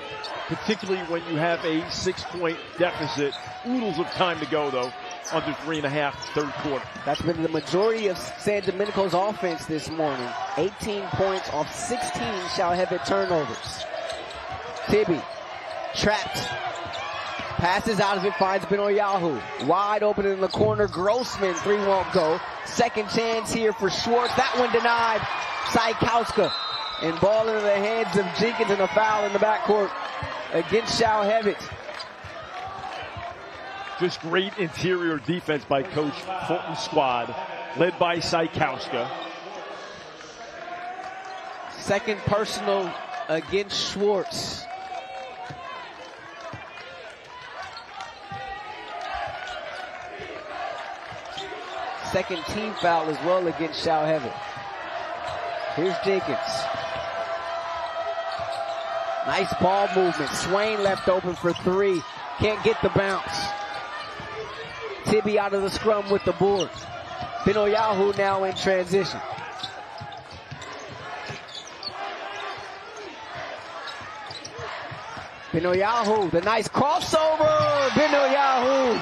particularly when you have a 6-point deficit. Oodles of time to go, though. Under 3.5, third quarter. That's been the majority of San Domenico's offense this morning. 18 points off 16 Shalhevet turnovers. Tibby trapped. Passes out as it finds Benoyahu. Wide open in the corner. Grossman, 3 won't go. Second chance here for Schwartz. That one denied. Cykowska. And ball into the hands of Jenkins and a foul in the backcourt against Shalhevet. Just great interior defense by Coach Fulton's squad, led by Cykowska. Second personal against Schwartz. Second team foul as well against Shalhevet. Here's Jenkins. Nice ball movement. Swain left open for 3. Can't get the bounce. Tibby out of the scrum with the board. Benoyahu now in transition. Benoyahu, the nice crossover. Benoyahu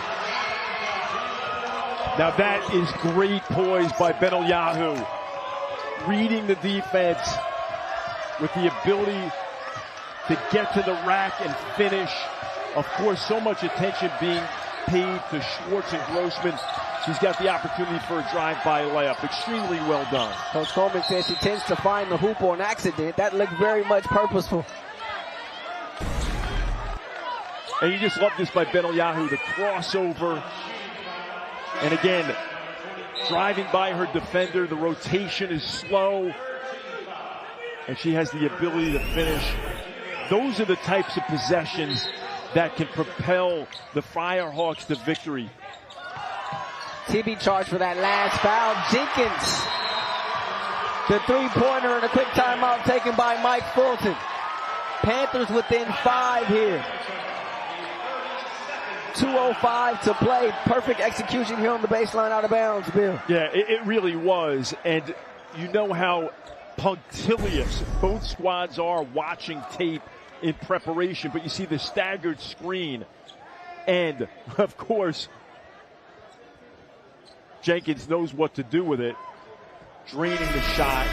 Now that is great poise by Beneliahu. Reading the defense with the ability to get to the rack and finish. Of course, so much attention being paid to Schwartz and Grossman. She's got the opportunity for a drive-by layup. Extremely well done. Coach Coleman says she tends to find the hoop on accident. That looked very much purposeful. And you just love this by Beneliahu, the crossover. And again, driving by her defender. The rotation is slow. And she has the ability to finish. Those are the types of possessions that can propel the Firehawks to victory. TB charged for that last foul. Jenkins. The three-pointer and a quick timeout taken by Mike Fulton. Panthers within 5 here. 2:05 to play. Perfect execution here on the baseline out of bounds, Bill. Yeah, it really was. And you know how punctilious both squads are watching tape in preparation, but you see the staggered screen. And, of course, Jenkins knows what to do with it. Draining the shot.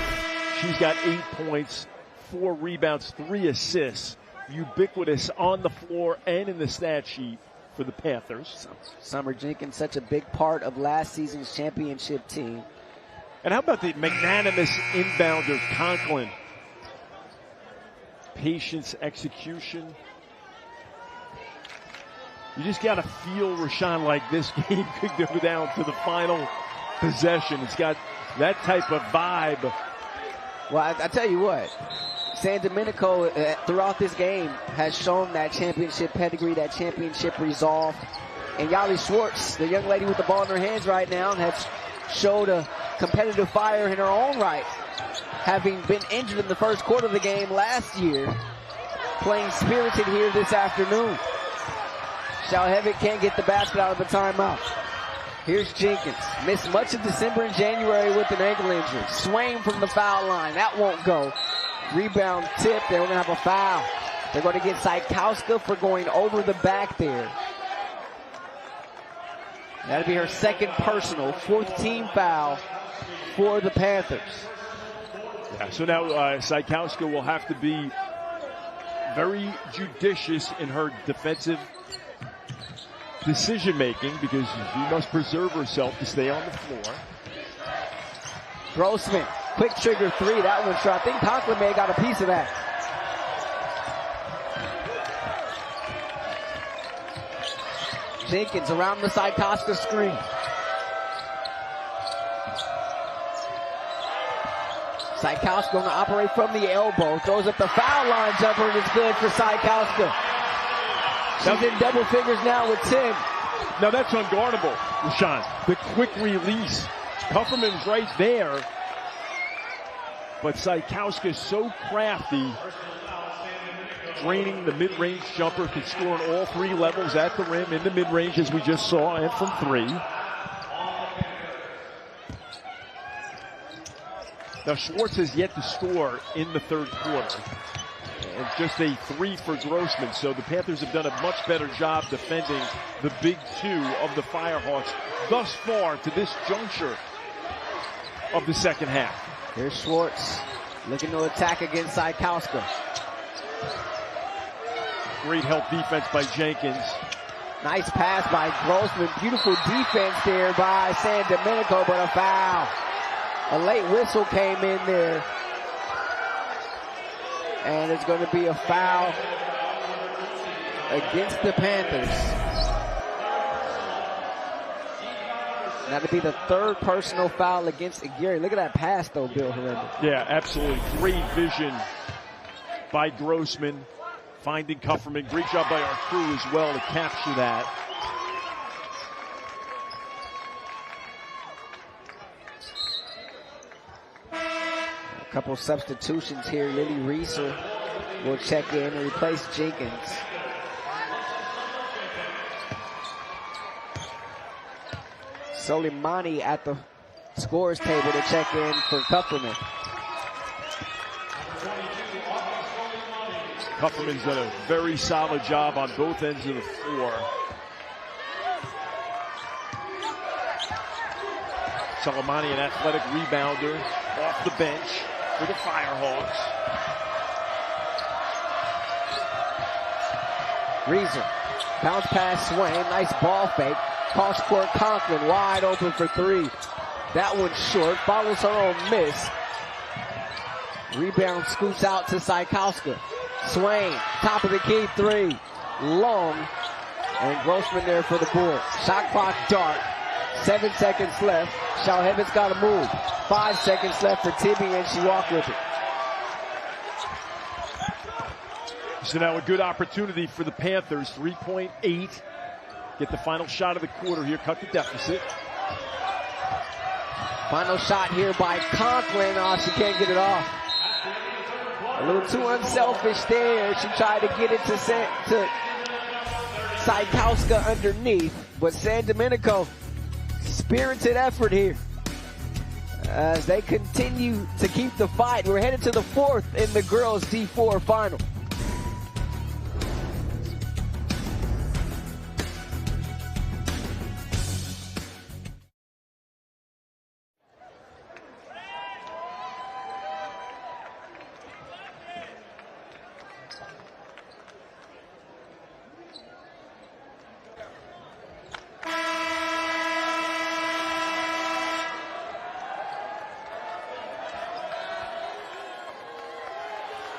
She's got 8 points, 4 rebounds, 3 assists. Ubiquitous on the floor and in the stat sheet for the Panthers. Summer Jenkins, such a big part of last season's championship team. And how about the magnanimous inbounder, Conklin? Patience, execution. You just got to feel, Rashawn, like this game could go down to the final possession. It's got that type of vibe. Well, I tell you what, San Domenico throughout this game has shown that championship pedigree, that championship resolve. And Yali Schwartz, the young lady with the ball in her hands right now, has showed a competitive fire in her own right, having been injured in the first quarter of the game last year, playing spirited here this afternoon. Shalhevet can't get the basket out of the timeout. Here's Jenkins. Missed much of December and January with an ankle injury. Swain from the foul line. That won't go. Rebound tip. They're going to have a foul. They're going to get Cykowska for going over the back there. That'll be her second personal, 4th team foul for the Panthers. Yeah, so now Cykowska will have to be very judicious in her defensive decision-making because she must preserve herself to stay on the floor. Grossman, quick trigger 3. That one shot. I think Conklin may have got a piece of that. Jenkins around the Cykowska screen. Cykowska going to operate from the elbow. Throws up the foul line jumper and it's good for Cykowska. She's in double figures now with 10. Now that's unguardable, Rashawn. The quick release. Kupferman's right there. But Cykowska's so crafty. Draining the mid-range jumper, can score on all 3 levels at the rim, in the mid-range as we just saw, and from 3. Now Schwartz has yet to score in the third quarter. And just a 3 for Grossman. So the Panthers have done a much better job defending the big 2 of the Firehawks thus far to this juncture of the second half. Here's Schwartz looking to attack against Cykowska. Great help defense by Jenkins. Nice pass by Grossman. Beautiful defense there by San Domenico, but a foul. A late whistle came in there. And it's going to be a foul against the Panthers. That'll be the 3rd personal foul against Aguirre. Look at that pass, though, Bill Herrera. Yeah, absolutely. Great vision by Grossman. Finding Kupferman. Great job by our crew as well to capture that. A couple substitutions here. Lily Reeser will check in and replace Jenkins. Soleimani at the scorer's table to check in for Kupferman. Kupferman's done a very solid job on both ends of the floor. Soleimani, an athletic rebounder, off the bench for the Firehawks. Reason. Bounce pass Swain. Nice ball fake. Cross court Conklin wide open for three. That one's short. Follows her own miss. Rebound scoots out to Cykowska. Swain. Top of the key three. Long. And Grossman there for the board. Shot clock dark. 7 seconds left. Shalhevet's got to move. 5 seconds left for Tibby, and she walked with it. So now a good opportunity for the Panthers. 3.8. Get the final shot of the quarter here. Cut the deficit. Final shot here by Conklin. Oh, she can't get it off. A little too unselfish there. She tried to get it to Cykowska underneath. But San Domenico, spirited effort here as they continue to keep the fight. We're headed to the fourth in the girls' D4 final.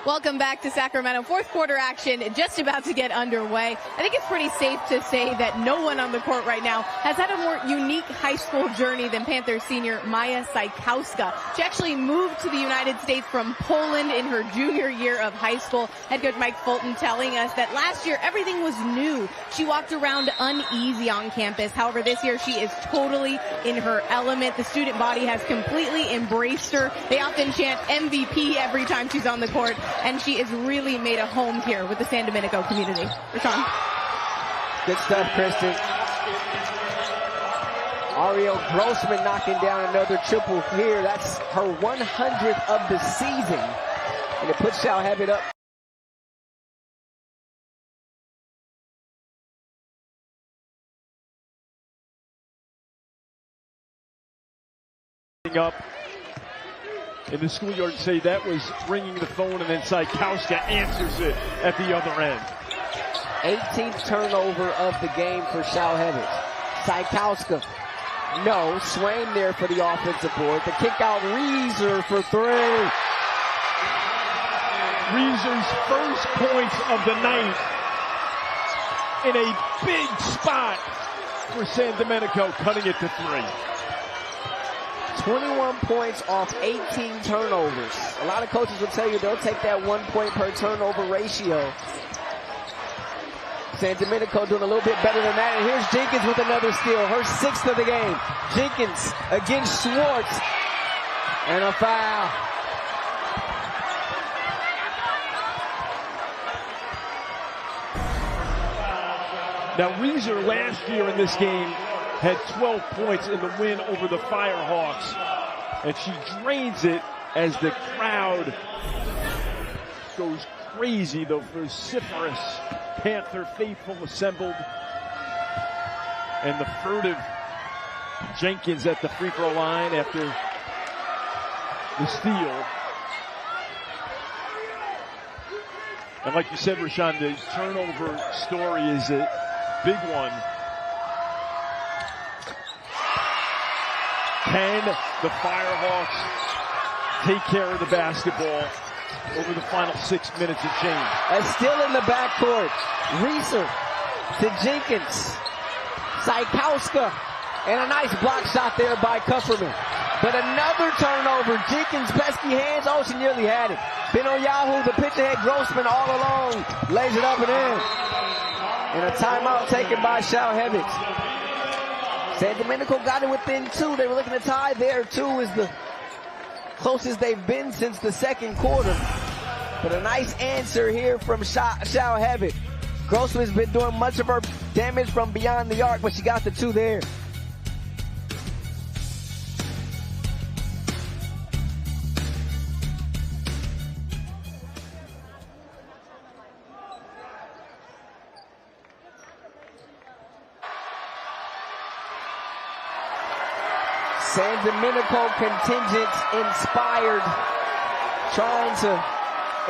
Welcome back to Sacramento. Fourth quarter action just about to get underway. I think it's pretty safe to say that no one on the court right now has had a more unique high school journey than Panthers senior Maja Cykowska. She actually moved to the United States from Poland in her junior year of high school. Head coach Mike Fulton telling us that last year everything was new. She walked around uneasy on campus. However, this year she is totally in her element. The student body has completely embraced her. They often chant MVP every time she's on the court. And she has really made a home here with the San Domenico community. Rashawn. Good stuff, Kristen. Ariel Grossman knocking down another triple here. That's her 100th of the season. And it puts Shalhevet up. Up in the schoolyard and say that was ringing the phone, and then Cykowska answers it at the other end. 18th turnover of the game for Shalhevet. Cykowska. No. Swain there for the offensive board. The kick out Reeser for three. Reeser's first points of the night in a big spot for San Domenico, cutting it to three. 21 points off 18 turnovers. A lot of coaches will tell you they'll take that 1 point per turnover ratio. San Domenico doing a little bit better than that. And here's Jenkins with another steal. Her 6th of the game. Jenkins against Schwartz. And a foul. Now Reeser last year in this game had 12 points in the win over the Firehawks. And she drains it as the crowd goes crazy. The vociferous Panther faithful assembled. And the furtive Jenkins at the free throw line after the steal. And like you said, Rashawn, the turnover story is a big one. Can the Firehawks take care of the basketball over the final 6 minutes and change? Still in the backcourt. Reeser to Jenkins. Cykowska. And a nice block shot there by Kupferman. But another turnover. Jenkins' pesky hands. Oh, she nearly had it. Benoyahu, the pitch ahead. Grossman all alone. Lays it up and in. And a timeout taken by Shalhevet. San Domenico got it within 2. They were looking to tie there. 2 is the closest they've been since the second quarter. But a nice answer here from Shalhevet. Grossman's been doing much of her damage from beyond the arc, but she got the 2 there. San Domenico contingent inspired, trying to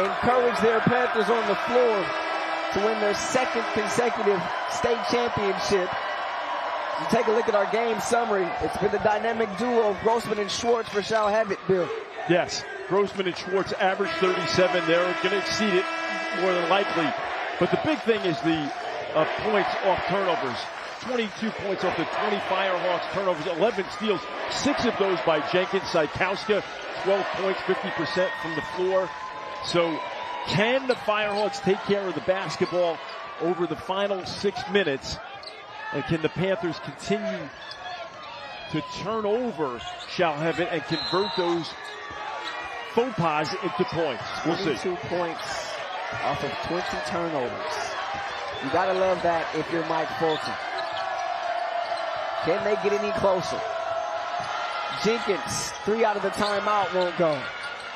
encourage their Panthers on the floor to win their second consecutive state championship. You take a look at our game summary. It's been the dynamic duo of Grossman and Schwartz for Shalhevet, Bill. Yes, Grossman and Schwartz average 37. They're going to exceed it more than likely. But the big thing is the points off turnovers. 22 points off the 20 Firehawks turnovers, 11 steals, 6 of those by Jenkins. Cykowska, 12 points, 50% from the floor. So can the Firehawks take care of the basketball over the final 6 minutes? And can the Panthers continue to turn over Shalhevet and convert those faux pas into points? We'll see. 22 points off of 20 turnovers. You gotta love that if you're Mike Fulton. Can they get any closer? Jenkins, 3 out of the timeout won't go.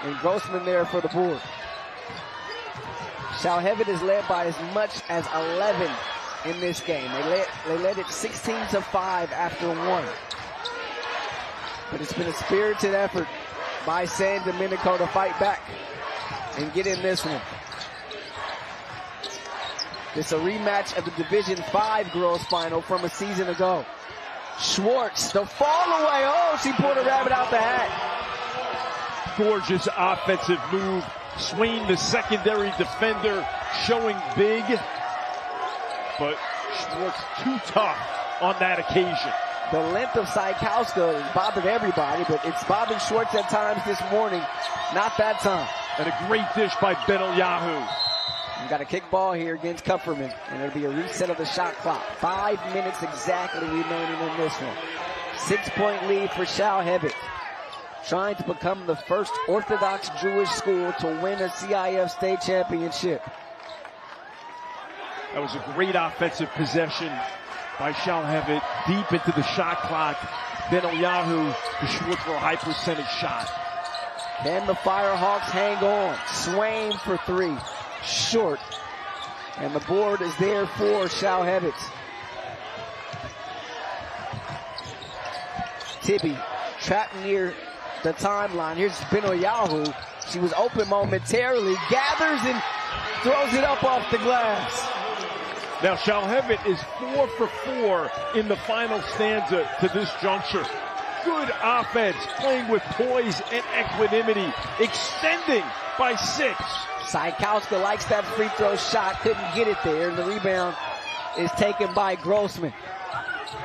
And Grossman there for the board. Shalhevet is led by as much as 11 in this game. They led it 16-5 after 1. But it's been a spirited effort by San Domenico to fight back and get in this one. It's a rematch of the Division 5 girls final from a season ago. Schwartz, the fall away. Oh, she pulled a rabbit out the hat. Gorgeous offensive move. Swain, the secondary defender, showing big. But Schwartz too tough on that occasion. The length of Cykowska has bothered everybody, but it's bothered Schwartz at times this morning. Not that time. And a great dish by Ben-Eliyahu. We've got a kick ball here against Kupferman, and it'll be a reset of the shot clock. 5 minutes exactly remaining in this one. 6-point lead for Shalhevet, trying to become the first Orthodox Jewish school to win a CIF state championship. That was a great offensive possession by Shalhevet, deep into the shot clock. Ben-Eliyahu to Schwartz for a high percentage shot. Can the Firehawks hang on? Swain for 3. Short. And the board is there for Shalhevet. Tibby trapped near the timeline. Here's Ben-Eliyahu. She was open momentarily, gathers and throws it up off the glass. Now Shalhevet is 4 for 4 in the final stanza to this juncture. Good offense, playing with poise and equanimity, extending by 6. Cykowska likes that free throw shot, couldn't get it there, and the rebound is taken by Grossman.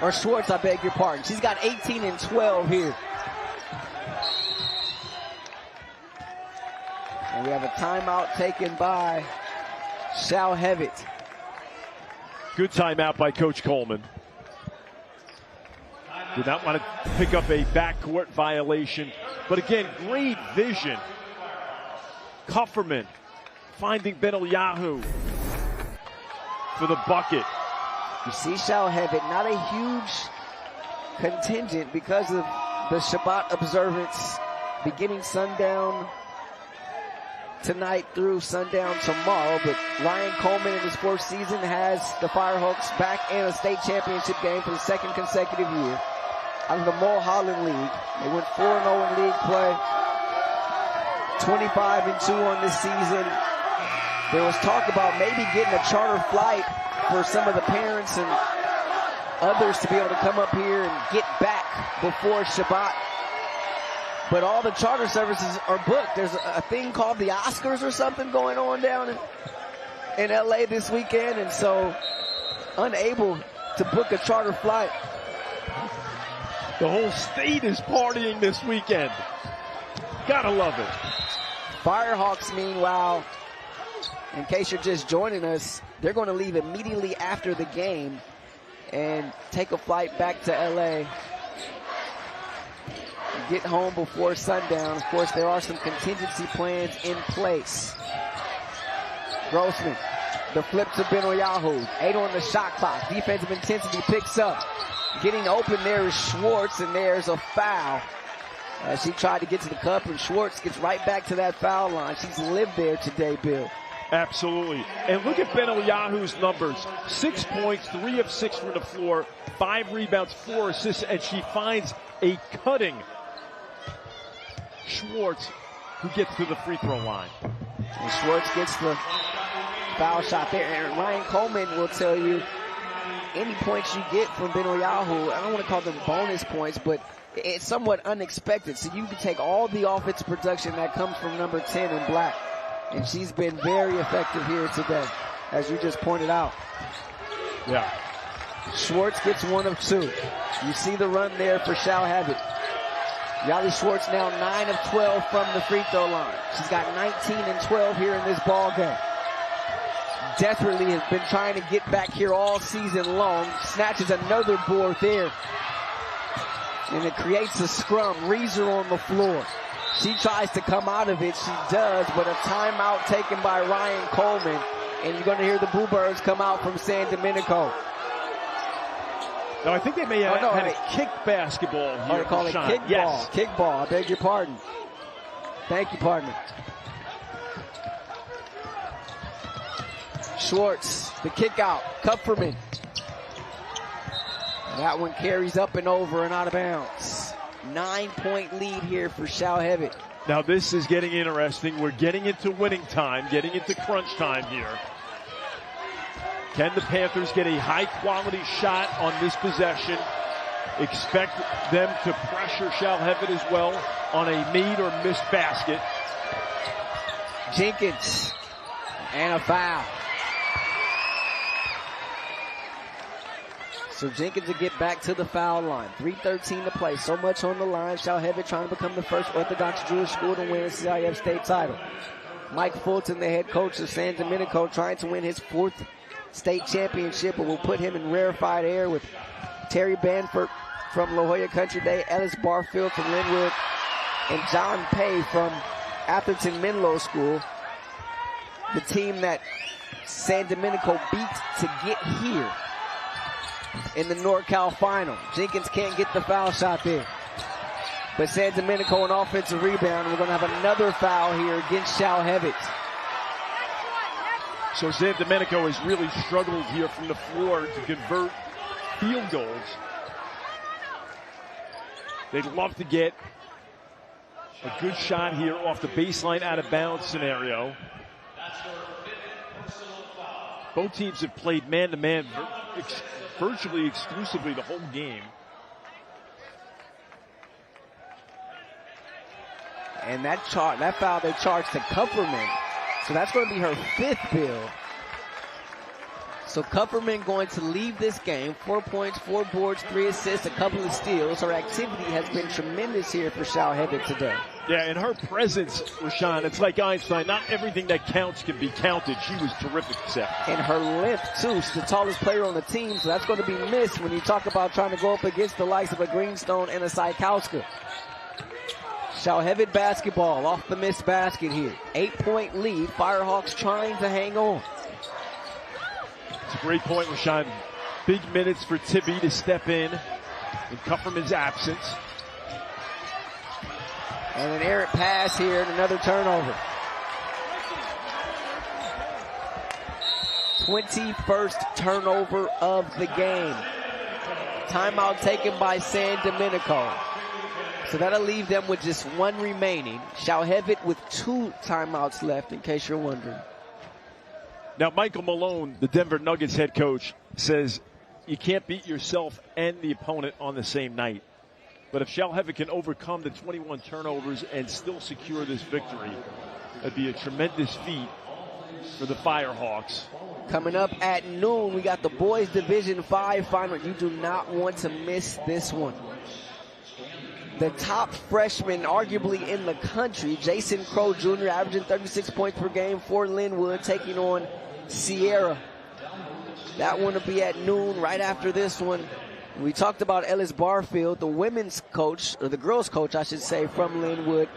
Or Schwartz, I beg your pardon. She's got 18 and 12 here. And we have a timeout taken by Shalhevet. Good timeout by Coach Coleman. Did not want to pick up a backcourt violation. But again, great vision. Kupferman finding Ben-Eliyahu for the bucket. You see Shalhevet, not a huge contingent because of the Shabbat observance beginning sundown tonight through sundown tomorrow, but Ryan Coleman in his 4th season has the Firehawks back in a state championship game for the 2nd consecutive year. Out of the Mulholland League, they went 4-0 in league play, 25-2 on this season. There was talk about maybe getting a charter flight for some of the parents and others to be able to come up here and get back before Shabbat. But all the charter services are booked. There's a thing called the Oscars or something going on down in LA this weekend, and so unable to book a charter flight. The whole state is partying this weekend. Gotta love it. Firehawks, meanwhile, in case you're just joining us, they're going to leave immediately after the game and take a flight back to LA. Get home before sundown. Of course, there are some contingency plans in place. Grossman, the flip to Ben-Eliyahu. 8 on the shot clock. Defensive intensity picks up. Getting open there is Schwartz, and there's a foul. As she tried to get to the cup, and Schwartz gets right back to that foul line. She's lived there today, Bill. Absolutely. And look at Ben-Eliyahu's numbers. 6 points, 3 of 6 from the floor, 5 rebounds, 4 assists, and she finds a cutting Schwartz, who gets to the free throw line. And Schwartz gets the foul shot there. And Ryan Coleman will tell you, any points you get from Ben-Eliyahu, I don't want to call them bonus points, but it's somewhat unexpected. So you can take all the offensive production that comes from number 10 in black. And she's been very effective here today, as you just pointed out. Yeah. Schwartz gets 1 of 2. You see the run there for Shalhevet. Yali Schwartz now 9 of 12 from the free throw line. She's got 19 and 12 here in this ball game. Desperately has been trying to get back here all season long. Snatches another board there. And it creates a scrum. Reeser on the floor. She tries to come out of it. She does, but a timeout taken by Ryan Coleman. And you're going to hear the Bluebirds come out from San Domenico. No, I think they may have had a kick basketball here. Oh, they call it kickball. Yes. Kickball. I beg your pardon. Thank you, partner. Schwartz, the kick out. Kupferman. That one carries up and over and out of bounds. 9-point lead here for Shalhevet. Now this is getting interesting. We're getting into winning time, getting into crunch time here. Can the Panthers get a high-quality shot on this possession? Expect them to pressure Shalhevet as well on a made or missed basket. Jenkins, and a foul. So Jenkins will get back to the foul line. 3:13 to play. So much on the line. Shalhevet trying to become the first Orthodox Jewish school to win a CIF state title. Mike Fulton, the head coach of San Domenico, trying to win his 4th state championship, but will put him in rarefied air with Terry Banford from La Jolla Country Day, Ellis Barfield from Linwood, and John Pay from Atherton Menlo School. The team that San Domenico beat to get here in the NorCal final. Jenkins can't get the foul shot there. But San Domenico an offensive rebound. We're going to have another foul here against Shalhevet. So San Domenico has really struggled here from the floor to convert field goals. They'd love to get a good shot here off the baseline out of bounds scenario. Both teams have played man-to-man virtually exclusively the whole game. And that foul they charged to Kupferman. So that's going to be her 5th bill. So Kupferman going to leave this game. 4 points, 4 boards, 3 assists, a couple of steals. Her activity has been tremendous here for Shalhevet today. Yeah, and her presence, Rashawn, it's like Einstein. Not everything that counts can be counted. She was terrific this afternoon. And her length, too. She's the tallest player on the team, so that's going to be missed when you talk about trying to go up against the likes of a Greenstone and a Cykowska. Shalhevet basketball off the missed basket here. 8-point lead. Firehawks trying to hang on. It's a great point, Rashawn. Big minutes for Tibby to step in Kupferman's absence. And an errant pass here and another turnover. 21st turnover of the game. Timeout taken by San Domenico. So that'll leave them with just 1 remaining. Shalhevet with 2 timeouts left, in case you're wondering. Now, Michael Malone, the Denver Nuggets head coach, says you can't beat yourself and the opponent on the same night. But if Shalhevet can overcome the 21 turnovers and still secure this victory, that'd be a tremendous feat for the Firehawks. Coming up at noon, we got the boys Division 5 final. You do not want to miss this one. The top freshman, arguably in the country, Jason Crow Jr., averaging 36 points per game for Linwood, taking on Sierra. That one will be at noon right after this one. We talked about Ellis Barfield, the women's coach, or the girls' coach, I should say, from Linwood.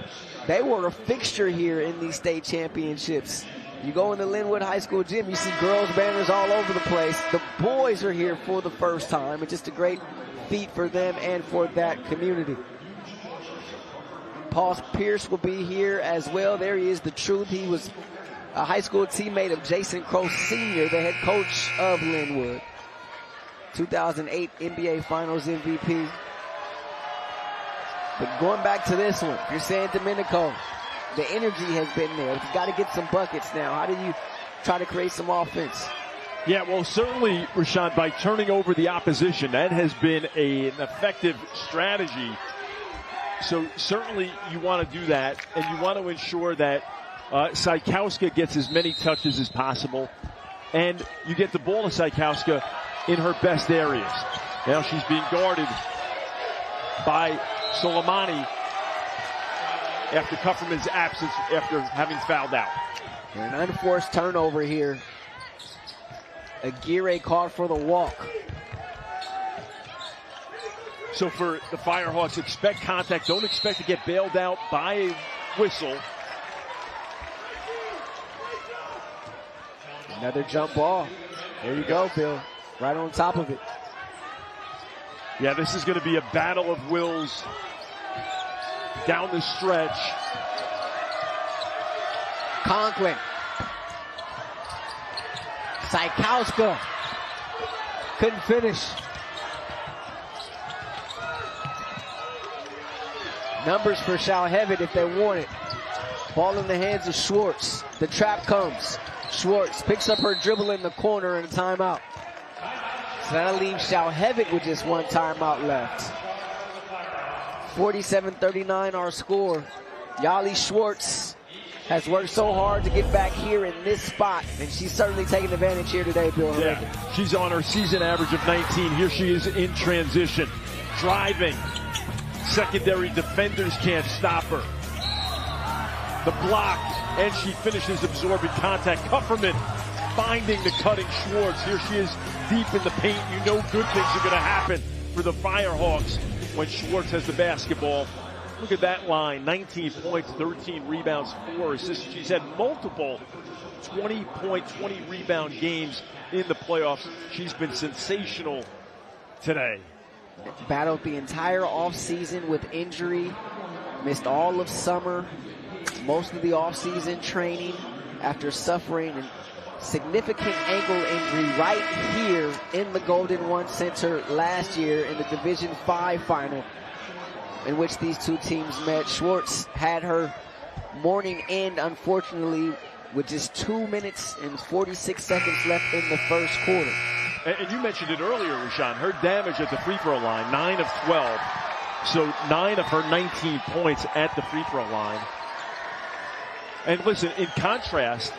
They were a fixture here in these state championships. You go in the Linwood High School gym, you see girls' banners all over the place. The boys are here for the first time. It's just a great feat for them and for that community. Paul Pierce will be here as well. There he is, the truth. He was a high school teammate of Jason Crow Sr., the head coach of Linwood. 2008 NBA Finals MVP. But going back to this one, you're saying Domenico, the energy has been there. He's got to get some buckets now. How do you try to create some offense? Yeah, well, certainly, Rashawn, by turning over the opposition, that has been an effective strategy. So certainly you want to do that, and you want to ensure that Cykowska gets as many touches as possible, and you get the ball to Cykowska in her best areas. Now she's being guarded by Soleimani after Kupferman's absence after having fouled out. An unforced turnover here. Aguirre called for the walk. So for the Firehawks, expect contact. Don't expect to get bailed out by a whistle. Another jump ball. There you go, Bill. Right on top of it. Yeah, this is going to be a battle of wills down the stretch. Conklin. Cykowska couldn't finish. Numbers for Shalhevet if they want it. Ball in the hands of Schwartz. The trap comes. Schwartz picks up her dribble in the corner and a timeout. So that'll leave Shalhevet with just one timeout left. 47-39 our score. Yali Schwartz has worked so hard to get back here in this spot, and she's certainly taking advantage here today, Bill. Yeah, she's on her season average of 19. Here she is in transition, driving. Secondary defenders can't stop her. The block, and she finishes absorbing contact. Kupferman finding the cutting Schwartz. Here she is deep in the paint. You know good things are going to happen for the Firehawks when Schwartz has the basketball. Look at that line, 19 points, 13 rebounds, 4 assists. She's had multiple 20-point, 20-rebound games in the playoffs. She's been sensational today. Battled the entire offseason with injury, missed all of summer, most of the offseason training after suffering a significant ankle injury right here in the Golden One Center last year in the Division V final, in which these two teams met. Schwartz had her morning end, unfortunately, with just 2 minutes and 46 seconds left in the first quarter. And you mentioned it earlier, Rashawn, her damage at the free throw line, 9 of 12. So 9 of her 19 points at the free throw line. And listen, in contrast,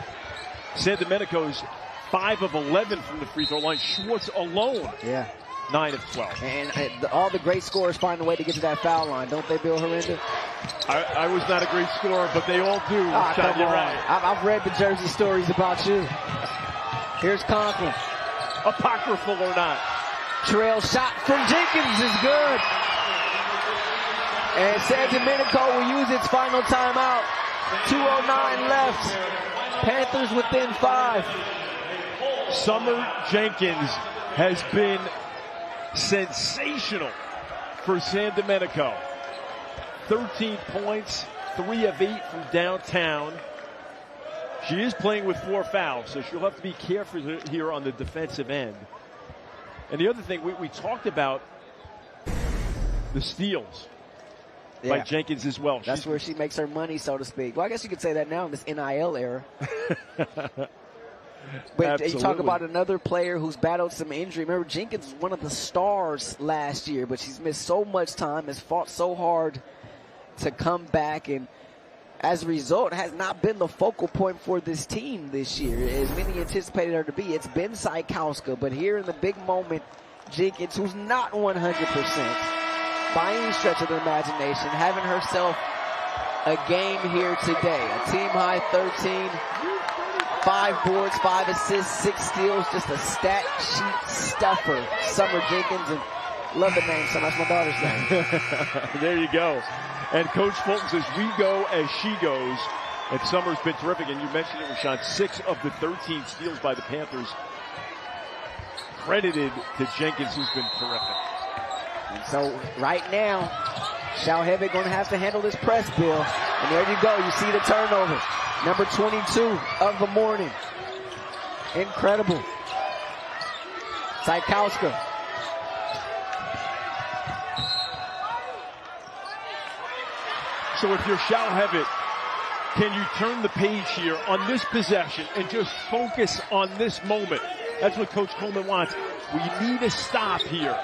San Domenico's 5 of 11 from the free throw line. Schwartz alone. Yeah. 9 of 12. And all the great scorers find a way to get to that foul line, don't they, Bill Herinda? I was not a great scorer, but they all do. Come on. Right. I've read the Jersey stories about you. Here's Conklin. Apocryphal or not. Trail shot from Jenkins is good. And San Domenico will use its final timeout. 2:09 left. Panthers within 5. Summer Jenkins has been sensational for San Domenico. 13 points, 3 of 8 from downtown. She is playing with 4 fouls, so she'll have to be careful here on the defensive end. And the other thing, we talked about the steals by Jenkins as well. That's where she makes her money, so to speak. Well, I guess you could say that now in this NIL era. But Absolutely. You talk about another player who's battled some injury. Remember, Jenkins was one of the stars last year, but she's missed so much time, has fought so hard to come back, and as a result, has not been the focal point for this team this year, as many anticipated her to be. It's been Cykowska, but here in the big moment, Jenkins, who's not 100% by any stretch of the imagination, having herself a game here today. A team-high 13, 5 boards, 5 assists, 6 steals, just a stat sheet stuffer. Summer Jenkins, and love the name, so that's my daughter's name. There you go. And Coach Fulton says, we go as she goes. And Summer's been terrific. And you mentioned it, Rashawn, 6 of the 13 steals by the Panthers credited to Jenkins, who's been terrific. And so right now, Shalhevet going to have to handle this press, Bill. And there you go. You see the turnover. Number 22 of the morning. Incredible. Cykowska. So if you're Shalhevet, can you turn the page here on this possession and just focus on this moment? That's what Coach Coleman wants. We need a stop here.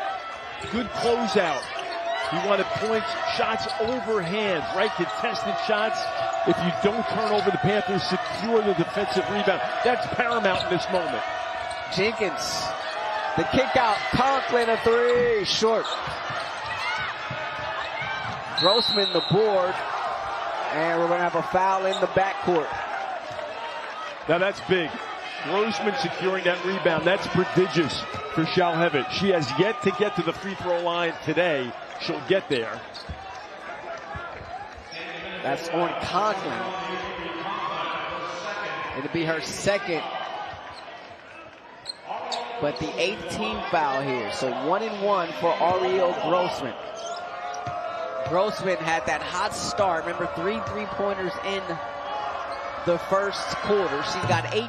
Good closeout. He wanted points, shots overhand, right? Contested shots. If you don't turn over the Panthers, secure the defensive rebound. That's paramount in this moment. Jenkins, the kick out. Conklin, a three, short. Grossman, the board. And we're going to have a foul in the backcourt. Now that's big. Grossman securing that rebound. That's prodigious for Shalhevet. She has yet to get to the free throw line today. She'll get there. That's on Conklin. It'll be her second. But the 18th foul here. So 1-1 for Ariel Grossman. Grossman had that hot start. Remember, 3 3-pointers in the first quarter. She's got 18.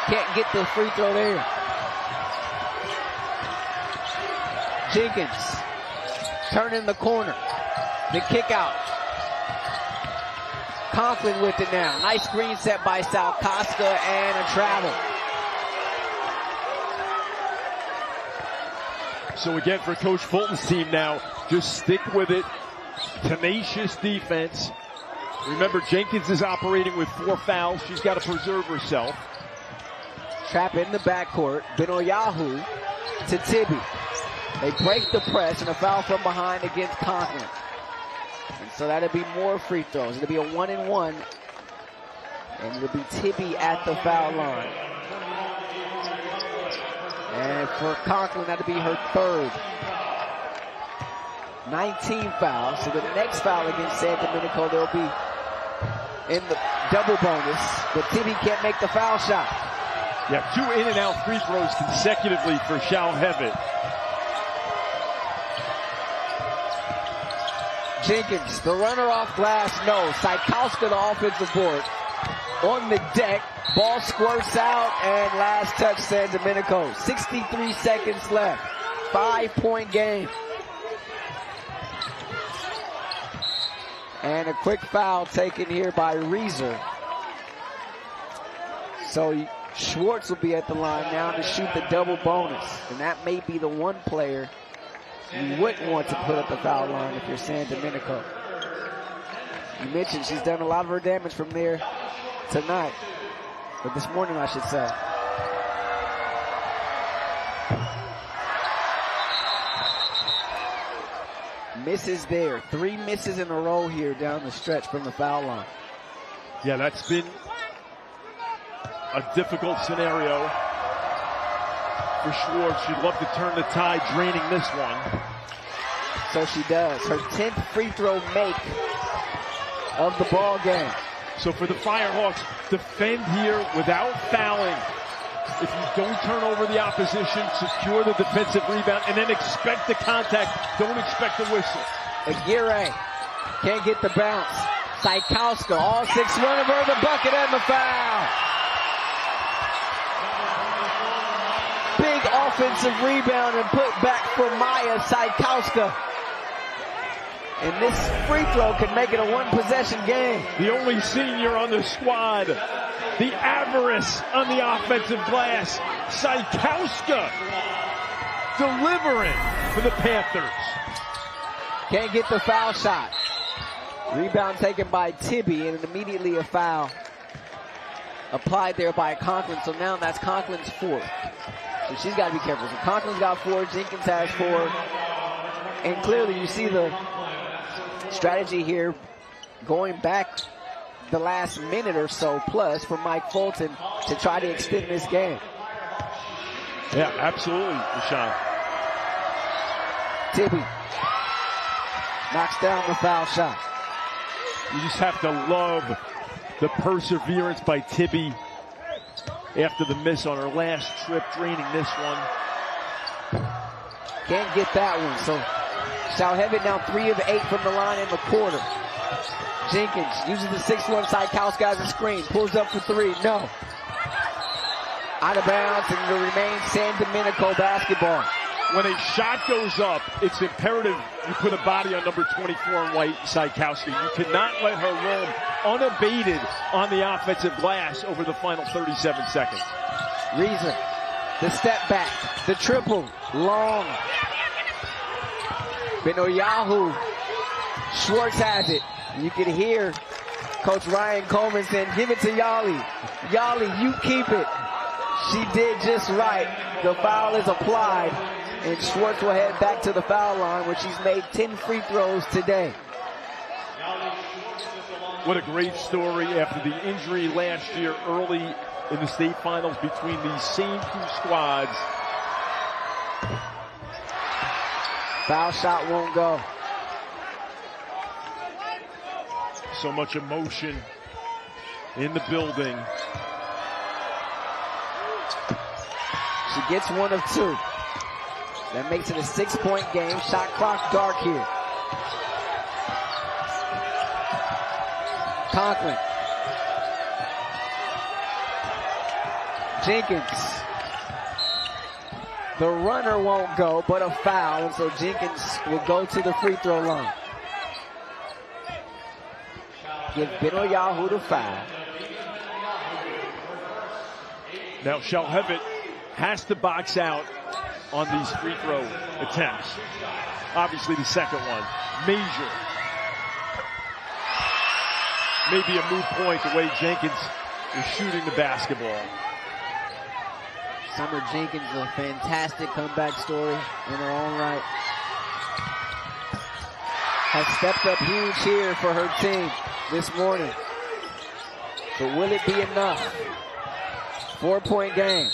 Can't get the free throw there. Jenkins turning the corner. The kick out. Conklin with it now. Nice screen set by Cykowska and a travel. So again, for Coach Fulton's team now, just stick with it. Tenacious defense. Remember, Jenkins is operating with 4 fouls. She's got to preserve herself. Trap in the backcourt. Benoyahu to Tibby. They break the press and a foul from behind against Conklin. And so that'll be more free throws. It'll be a 1-1. And it'll be Tibby at the foul line. And for Conklin, that'll be her third. 19 fouls. So the next foul against San Domenico, they'll be in the double bonus. But Tibby can't make the foul shot. Yeah, 2 in and out free throws consecutively for Shalhevet. Jenkins, the runner off glass, no. Cykowska, the offensive board. On the deck, ball squirts out, and last touch San Domenico. 63 seconds left. 5-point game. And a quick foul taken here by Reeser. So Schwartz will be at the line now to shoot the double bonus. And that may be the one player you wouldn't want to put at the foul line if you're San Domenico. You mentioned she's done a lot of her damage from there tonight. Or this morning, I should say. Misses there. 3 misses in a row here down the stretch from the foul line. Yeah, that's been a difficult scenario for Schwartz. She'd love to turn the tide, draining this one. So she does. Her 10th free throw make of the ball game. So for the Firehawks, defend here without fouling. If you don't turn over the opposition, secure the defensive rebound, and then expect the contact. Don't expect the whistle. Aguirre can't get the bounce. Cykowska, all 6 running over the bucket and the foul. Big offensive rebound and put back for Maja Cykowska. And this free throw could make it a 1-possession game. The only senior on the squad. The avarice on the offensive glass. Cykowska delivering for the Panthers. Can't get the foul shot. Rebound taken by Tibby, and immediately a foul applied there by Conklin. So now that's Conklin's 4th. So she's got to be careful. So Conklin's got 4, Jenkins has 4. And clearly you see the strategy here going back the last minute or so plus for Mike Fulton to try to extend this game. Yeah, absolutely, Rashawn. Tibby knocks down the foul shot. You just have to love the perseverance by Tibby after the miss on her last trip, draining this one. Can't get that one. So Shalhevet now 3 of 8 from the line in the quarter. Jenkins uses the 6'1" Cykowska as a screen. Pulls up for three. No. Out of bounds, and it remains San Domenico basketball. When a shot goes up, it's imperative you put a body on number 24 in white, Cykowska. You cannot let her roam unabated on the offensive glass over the final 37 seconds. Reason, the step back, the triple, long. Benoyahu, Schwartz has it. You can hear Coach Ryan Coleman saying, give it to Yali. Yali, you keep it. She did just right. The foul is applied, and Schwartz will head back to the foul line, where she's made 10 free throws today. What a great story after the injury last year early in the state finals between these same two squads. Foul shot won't go. So much emotion in the building. She gets one of two. That makes it a 6-point game. Shot clock dark here. Conklin. Jenkins. The runner won't go, but a foul, and so Jenkins will go to the free throw line. Give Benoyahu the foul. Now Shalhevet has to box out on these free throw attempts. Obviously the second one, major. Maybe a moot point the way Jenkins is shooting the basketball. Summer Jenkins, a fantastic comeback story in her own right. Has stepped up huge here for her team this morning. But will it be enough? 4-point game.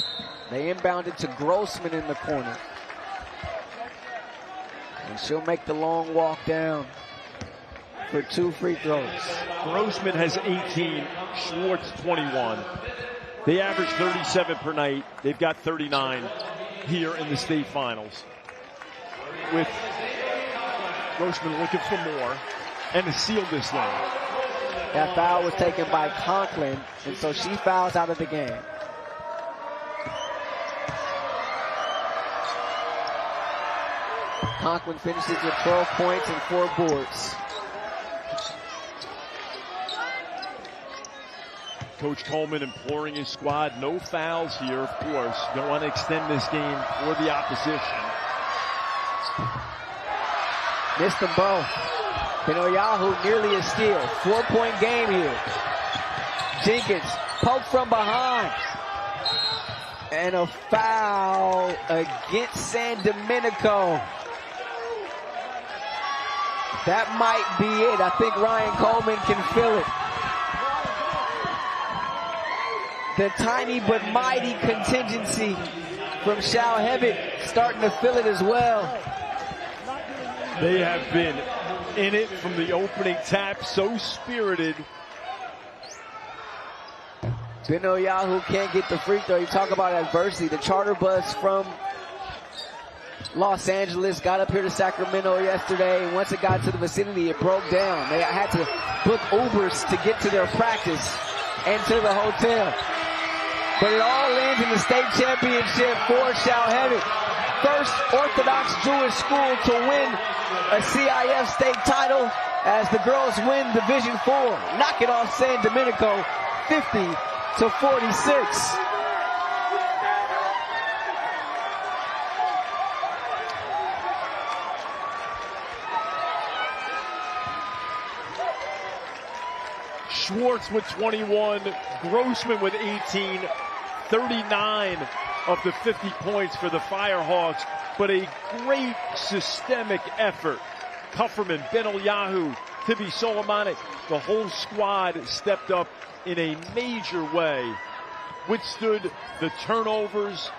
They inbounded to Grossman in the corner. And she'll make the long walk down for 2 free throws. Grossman has 18, Schwartz 21. They average 37 per night. They've got 39 here in the state finals. With Grossman looking for more and to seal this thing. That foul was taken by Conklin, and so she fouls out of the game. Conklin finishes with 12 points and 4 boards. Coach Coleman imploring his squad, no fouls here, of course. Don't want to extend this game for the opposition. Missed them both. Benoyahu nearly a steal. 4-point game here. Jenkins poked from behind. And a foul against San Domenico. That might be it. I think Ryan Coleman can feel it. The tiny but mighty contingency from Shalhevet starting to feel it as well. They have been in it from the opening tap, so spirited. Benoyahu can't get the free throw. You talk about adversity. The charter bus from Los Angeles got up here to Sacramento yesterday, and once it got to the vicinity, it broke down. They had to book Ubers to get to their practice and to the hotel. But it all ends in the state championship for Shalhevet. First Orthodox Jewish school to win a CIF state title as the girls win Division IV, knocking off San Domenico 50-46. Schwartz with 21, Grossman with 18, 39 of the 50 points for the Firehawks, but a great systemic effort. Kufferman, Benoyahu, Tibi Solomonic, the whole squad stepped up in a major way, withstood the turnovers,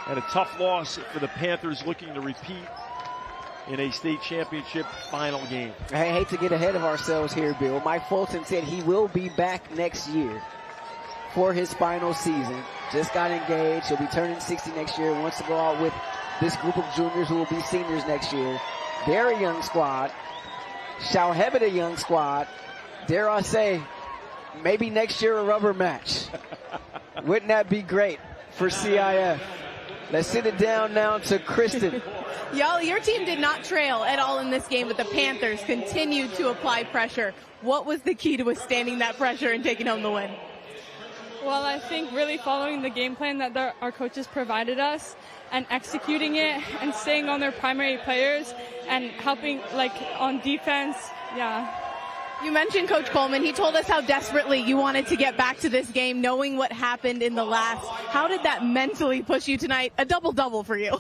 and a tough loss for the Panthers looking to repeat in a state championship final game. I hate to get ahead of ourselves here, Bill. Mike Fulton said he will be back next year for his final season. Just got engaged. He'll be turning 60 next year. Wants to go out with this group of juniors who will be seniors next year. Very young squad. Shalhevet, a young squad. Dare I say, maybe next year a rubber match. Wouldn't that be great for CIF? Let's sit it down now to Kristen. Y'all, your team did not trail at all in this game, but the Panthers continued to apply pressure. What was the key to withstanding that pressure and taking home the win? Well, I think really following the game plan that our coaches provided us and executing it and staying on their primary players and helping, like, on defense. Yeah. You mentioned Coach Coleman. He told us how desperately you wanted to get back to this game, knowing what happened in the last. How did that mentally push you tonight? A double-double for you.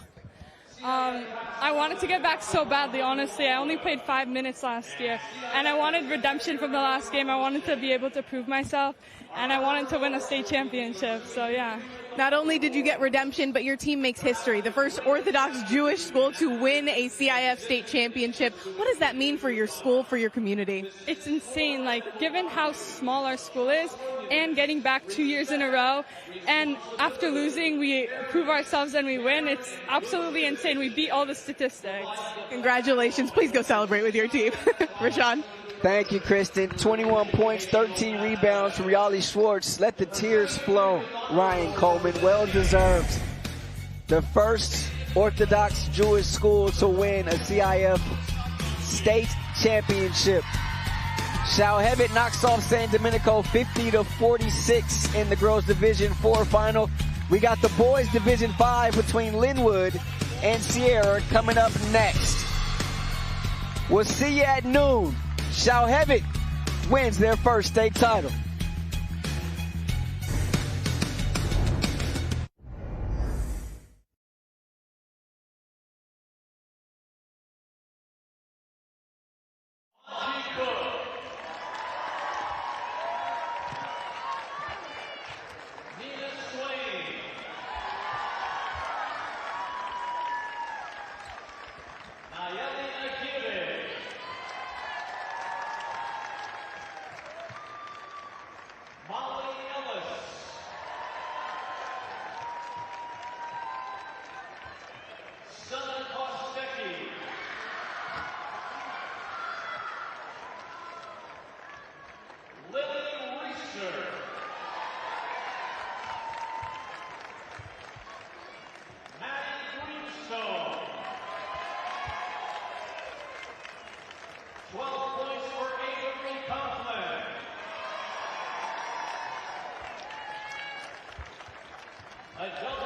I wanted to get back so badly, honestly. I only played 5 minutes last year, and I wanted redemption from the last game. I wanted to be able to prove myself, and I wanted to win a state championship, so yeah. Not only did you get redemption, but your team makes history. The first Orthodox Jewish school to win a CIF state championship. What does that mean for your school, for your community? It's insane, like, given how small our school is and getting back 2 years in a row, and after losing, we prove ourselves and we win. It's absolutely insane. We beat all the statistics. Congratulations. Please go celebrate with your team. Rashawn. Thank you, Kristen. 21 points, 13 rebounds from Yali Schwartz. Let the tears flow. Ryan Coleman, well deserved. The first Orthodox Jewish school to win a CIF state championship. Shalhevet knocks off San Domenico 50-46 in the girls Division 4 final. We got the boys Division 5 between Linwood and Sierra coming up next. We'll see you at noon. Shalhevet wins their first state title. Adult